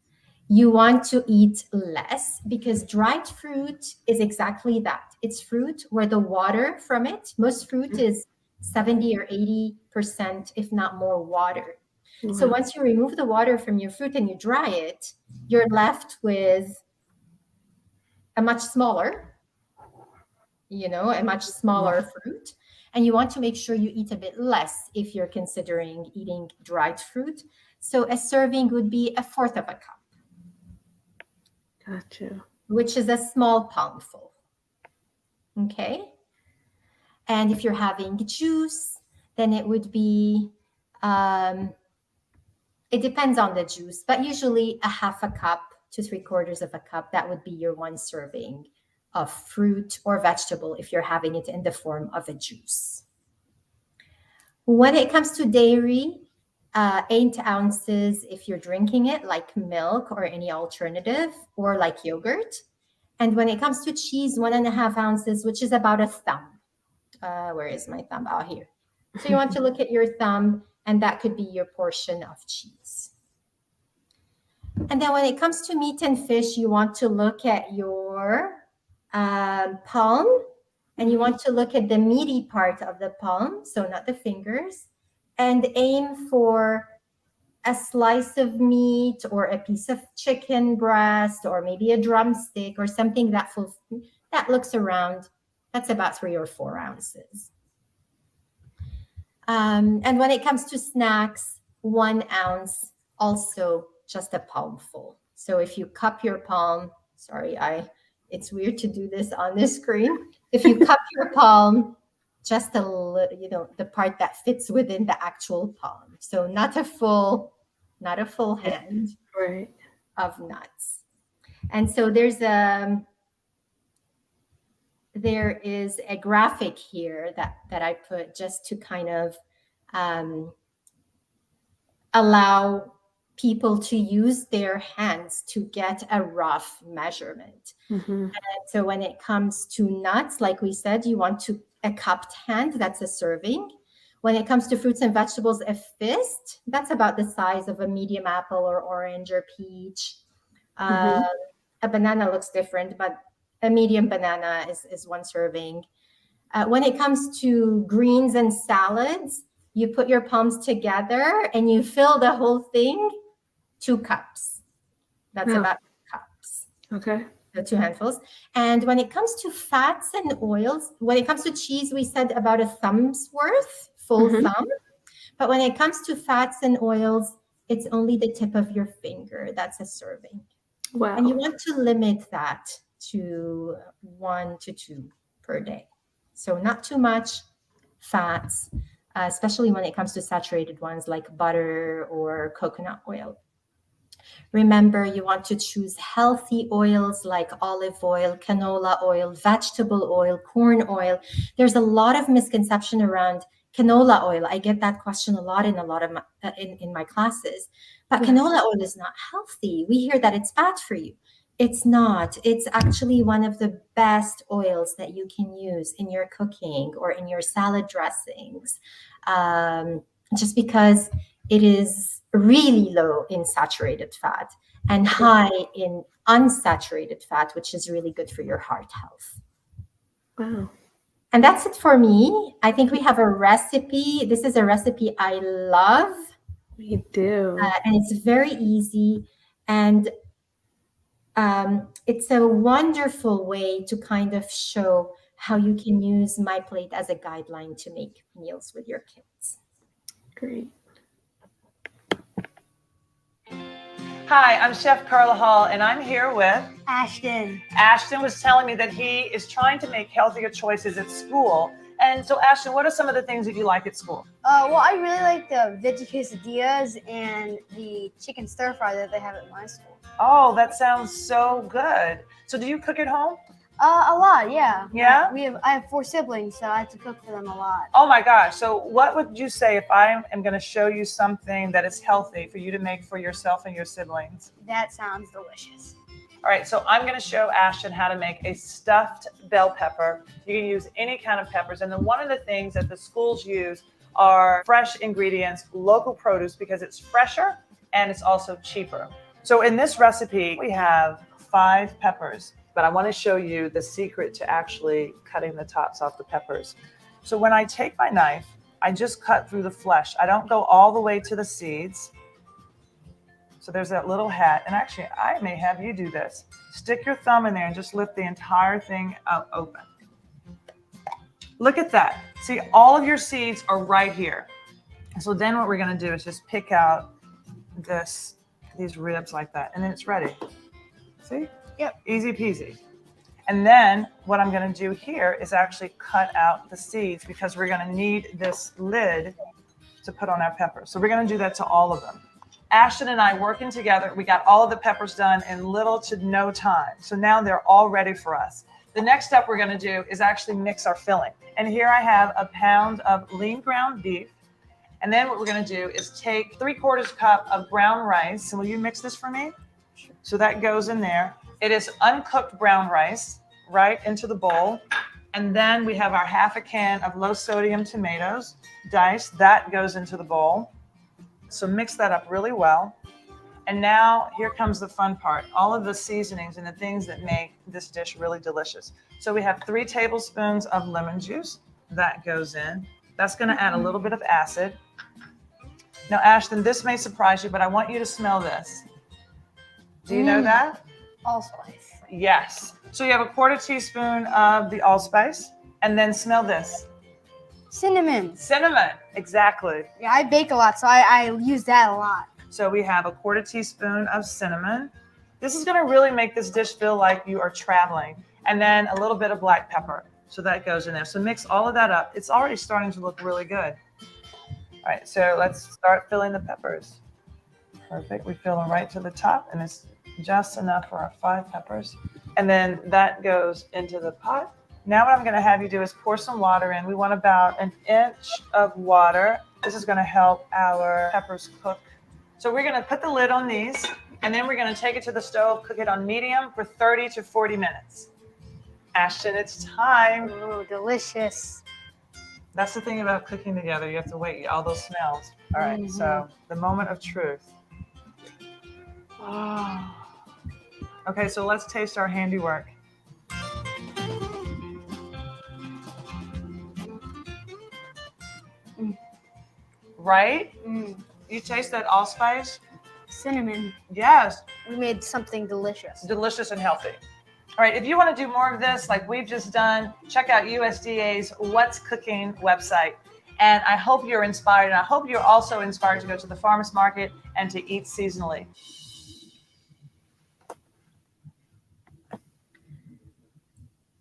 you want to eat less, because dried fruit is exactly that. It's fruit where the water from it, most fruit is 70 or 80%, if not more, water. So once you remove the water from your fruit and you dry it, you're left with a much smaller fruit. And you want to make sure you eat a bit less if you're considering eating dried fruit. So a serving would be 1/4 of a cup. Gotcha. Which is a small palmful. Okay. And if you're having juice, then it would be, it depends on the juice, but usually 1/2 cup to 3/4 of a cup, that would be your 1 serving of fruit or vegetable if you're having it in the form of a juice. When it comes to dairy, 8 ounces if you're drinking it like milk or any alternative, or like yogurt. And when it comes to cheese, 1.5 ounces, which is about a thumb. Where is my thumb? Oh, here. So you want to look at your thumb, and that could be your portion of cheese. And then when it comes to meat and fish, you want to look at your palm, and you want to look at the meaty part of the palm, so not the fingers, and aim for a slice of meat or a piece of chicken breast or maybe a drumstick or something that looks around. That's about 3 or 4 ounces. And when it comes to snacks, 1 ounce, also just a palmful. So if you cup your palm, it's weird to do this on the screen. If you cup your palm, just a little, the part that fits within the actual palm. So not a full hand of nuts. And so there is a graphic here that I put just to kind of allow people to use their hands to get a rough measurement. And so when it comes to nuts, like we said, you want a cupped hand, that's a serving. When it comes to fruits and vegetables, a fist, that's about the size of a medium apple or orange or peach. A banana looks different, but a medium banana is 1 serving. When it comes to greens and salads, you put your palms together and you fill the whole thing, 2 cups. That's about 2 cups. Okay. So 2 handfuls. And when it comes to fats and oils, when it comes to cheese, we said about a thumb's worth, full thumb. But when it comes to fats and oils, it's only the tip of your finger. That's a serving. Wow. And you want to limit that to 1 to 2 per day. So not too much fats, especially when it comes to saturated ones like butter or coconut oil. Remember, you want to choose healthy oils like olive oil, canola oil, vegetable oil, corn oil. There's a lot of misconception around canola oil. I get that question a lot in my classes. But canola oil is not healthy. We hear that it's bad for you. It's not. It's actually one of the best oils that you can use in your cooking or in your salad dressings, just because it is really low in saturated fat and high in unsaturated fat, which is really good for your heart health. Wow. And that's it for me. I think we have a recipe. This is a recipe I love. We do. And it's very easy. And it's a wonderful way to kind of show how you can use my plate as a guideline to make meals with your kids. Great. Hi, I'm Chef Carla Hall, and I'm here with Ashton. Ashton was telling me that he is trying to make healthier choices at school. And so, Ashton, what are some of the things that you like at school? Well, I really like the veggie quesadillas and the chicken stir fry that they have at my school. Oh, that sounds so good. So do you cook at home? A lot, yeah. Yeah? I have 4 siblings, so I have to cook for them a lot. Oh my gosh. So what would you say if I am going to show you something that is healthy for you to make for yourself and your siblings? That sounds delicious. All right, so I'm going to show Ashton how to make a stuffed bell pepper. You can use any kind of peppers. And then one of the things that the schools use are fresh ingredients, local produce, because it's fresher and it's also cheaper. So in this recipe, we have 5 peppers, but I want to show you the secret to actually cutting the tops off the peppers. So when I take my knife, I just cut through the flesh. I don't go all the way to the seeds. So there's that little head. And actually, I may have you do this. Stick your thumb in there and just lift the entire thing up open. Look at that. See, all of your seeds are right here. So then what we're going to do is just pick out these ribs like that. And then it's ready. See? Yep. Easy peasy. And then what I'm going to do here is actually cut out the seeds because we're going to need this lid to put on our peppers. So we're going to do that to all of them. Ashton and I working together, we got all of the peppers done in little to no time. So now they're all ready for us. The next step we're going to do is actually mix our filling. And here I have a pound of lean ground beef. And then what we're going to do is take 3/4 cup of brown rice. And will you mix this for me? Sure. So that goes in there. It is uncooked brown rice right into the bowl. And then we have our 1/2 can of low sodium tomatoes diced. That goes into the bowl. So mix that up really well. And now here comes the fun part, all of the seasonings and the things that make this dish really delicious. So we have 3 tablespoons of lemon juice. That goes in. That's going to add a little bit of acid. Now, Ashton, this may surprise you, but I want you to smell this. Do you know that? Allspice. Yes. So you have a 1/4 teaspoon of the allspice, and then smell this. Cinnamon. Cinnamon, exactly. Yeah, I bake a lot, so I use that a lot. So we have a 1/4 teaspoon of cinnamon. This is going to really make this dish feel like you are traveling. And then a little bit of black pepper. So that goes in there. So mix all of that up. It's already starting to look really good. All right, so let's start filling the peppers. Perfect. We fill them right to the top, and it's just enough for our 5 peppers. And then that goes into the pot. Now what I'm going to have you do is pour some water in. We want about 1 inch of water. This is going to help our peppers cook. So we're going to put the lid on these, and then we're going to take it to the stove, cook it on medium for 30 to 40 minutes. Ashton, it's time. Ooh, delicious. That's the thing about cooking together. You have to wait, all those smells. All right, so the moment of truth. Oh. Okay, so let's taste our handiwork. Right? You taste that allspice? Cinnamon. Yes. We made something delicious. Delicious and healthy. All right, if you want to do more of this like we've just done, check out USDA's What's Cooking website. And I hope you're inspired, and I hope you're also inspired to go to the farmer's market and to eat seasonally.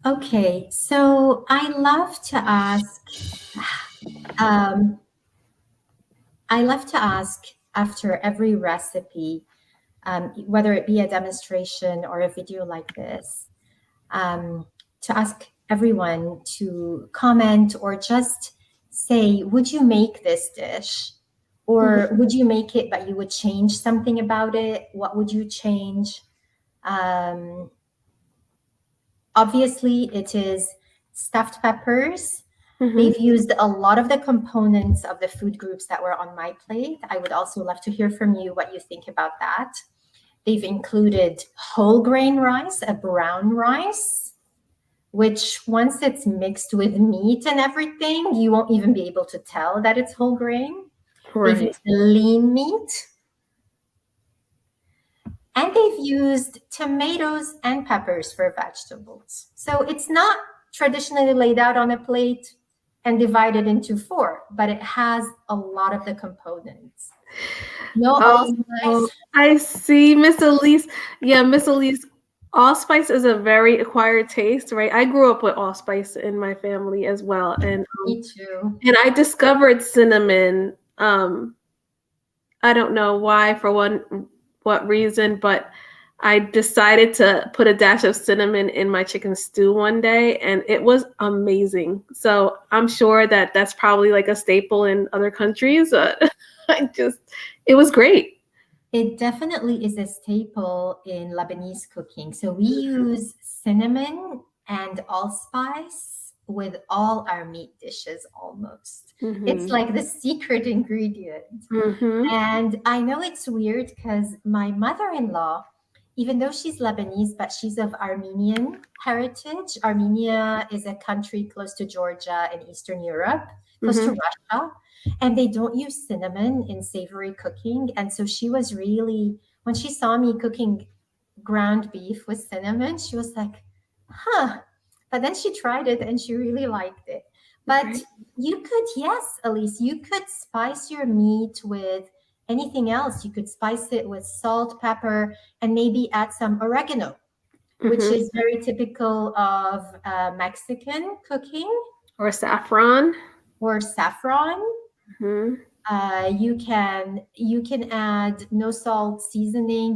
Okay, so I love to ask after every recipe, whether it be a demonstration or a video like this, to ask everyone to comment or just say, would you make this dish? Or would you make it, but you would change something about it? What would you change? Obviously, it is stuffed peppers. They've used a lot of the components of the food groups that were on my plate. I would also love to hear from you what you think about that. They've included whole grain rice, a brown rice. which once it's mixed with meat and everything, you won't even be able to tell that it's whole grain. They've Right. used lean meat. And they've used tomatoes and peppers for vegetables. So it's not traditionally laid out on a plate and divided into 4, but it has a lot of the components. No allspice. I see, Miss Elise. Yeah, Miss Elise, allspice is a very acquired taste, right? I grew up with allspice in my family as well, and Me too. I discovered cinnamon. I don't know why, for what reason, but I decided to put a dash of cinnamon in my chicken stew one day, and it was amazing. So I'm sure that that's probably like a staple in other countries. It was great. It definitely is a staple in Lebanese cooking. So we use cinnamon and allspice with all our meat dishes almost. It's like the secret ingredient. And I know it's weird because my mother-in-law, even though she's Lebanese, but she's of Armenian heritage. Armenia is a country close to Georgia in Eastern Europe, close to Russia. And they don't use cinnamon in savory cooking. And so she was really, when she saw me cooking ground beef with cinnamon, she was like, huh. But then she tried it and she really liked it. But you could, yes, Elise, you could spice your meat with anything else. You could spice it with salt, pepper, and maybe add some oregano, which is very typical of Mexican cooking. Or saffron. Or saffron. You can add no salt seasoning,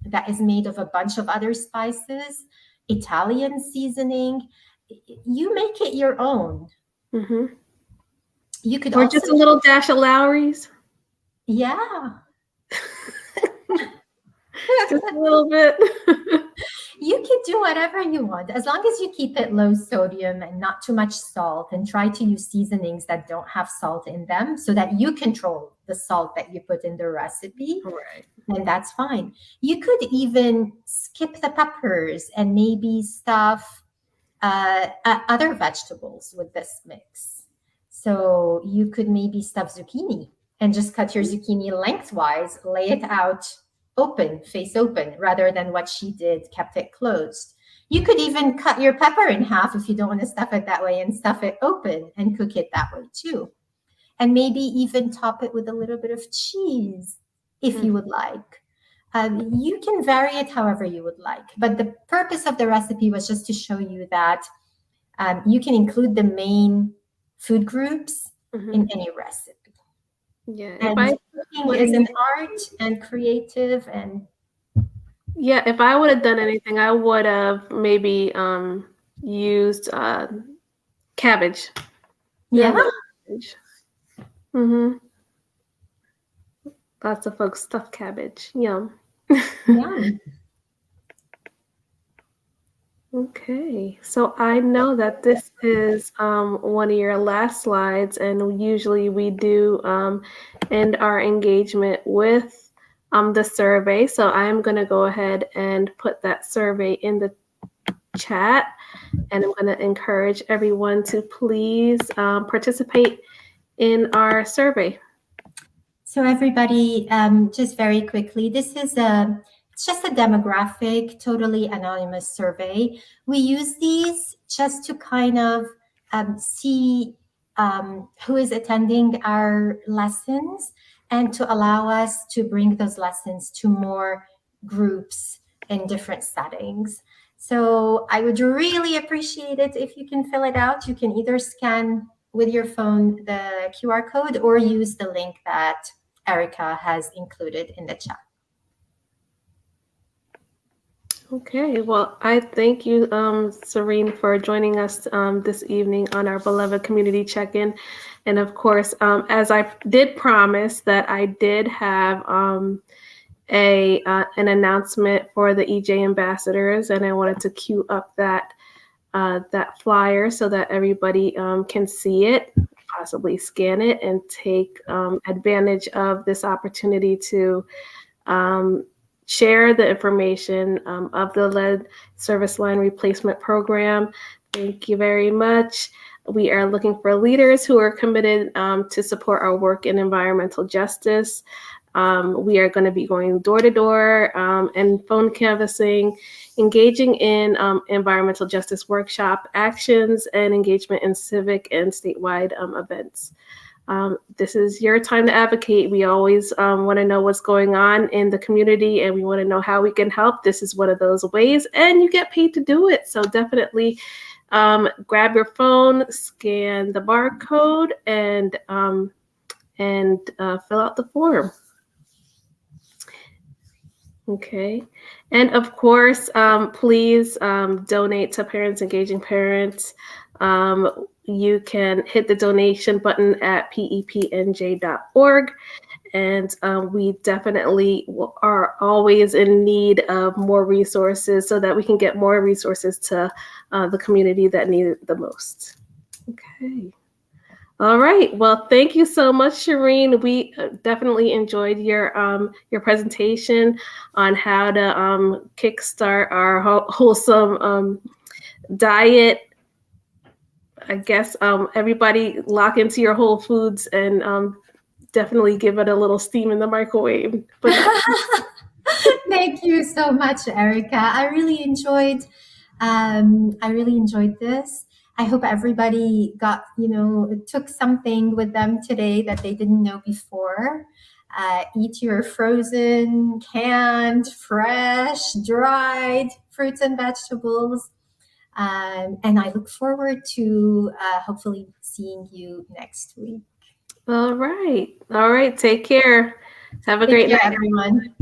that is made of a bunch of other spices. Italian seasoning. You make it your own. You could or also just a little dash of Lowry's. Yeah. Just a little bit. You can do whatever you want as long as you keep it low sodium and not too much salt, and try to use seasonings that don't have salt in them so that you control the salt that you put in the recipe. Right. And that's fine. You could even skip the peppers and maybe stuff other vegetables with this mix. So you could maybe stuff zucchini and just cut your zucchini lengthwise, lay it out open, face open, rather than what she did, kept it closed. You could even cut your pepper in half if you don't want to stuff it that way, and stuff it open and cook it that way too. And maybe even top it with a little bit of cheese if you would like. You can vary it however you would like. But the purpose of the recipe was just to show you that you can include the main food groups in any recipe. Yeah, And cooking is an art and creative, and if I would have done anything, I would have maybe used cabbage. Yeah. Lots of folks stuff cabbage. Yum. Yum. Okay, so I know that this is one of your last slides, and usually we do end our engagement with the survey. So I'm going to go ahead and put that survey in the chat, and I'm going to encourage everyone to please participate in our survey. So everybody, just very quickly, this is it's just a demographic, totally anonymous survey. We use these just to kind of see who is attending our lessons, and to allow us to bring those lessons to more groups in different settings. So I would really appreciate it if you can fill it out. You can either scan with your phone the QR code or use the link that Erica has included in the chat. Okay, well, I thank you, Sirine, for joining us this evening on our beloved community check-in. And of course, as I did promise, that I did have an announcement for the EJ ambassadors, and I wanted to queue up that flyer so that everybody can see it, possibly scan it, and take advantage of this opportunity to share the information of the lead service line replacement program. Thank you very much. We are looking for leaders who are committed to support our work in environmental justice. We are going to be going door to door and phone canvassing, engaging in environmental justice workshop actions, and engagement in civic and statewide events. This is your time to advocate. We always want to know what's going on in the community, and we want to know how we can help. This is one of those ways, and you get paid to do it. So definitely grab your phone, scan the barcode, and fill out the form. Okay. And of course, please donate to Parents Engaging Parents. You can hit the donation button at PEPNJ.org. And we definitely are always in need of more resources so that we can get more resources to the community that need it the most. Okay. All right. Well, thank you so much, Sirine. We definitely enjoyed your presentation on how to kickstart our wholesome diet. I guess everybody lock into your Whole Foods and definitely give it a little steam in the microwave. But Thank you so much, Erica. I really enjoyed this. I hope everybody got, took something with them today that they didn't know before. Eat your frozen, canned, fresh, dried fruits and vegetables. And I look forward to hopefully seeing you next week. All right. Take care. Have a great night, everyone.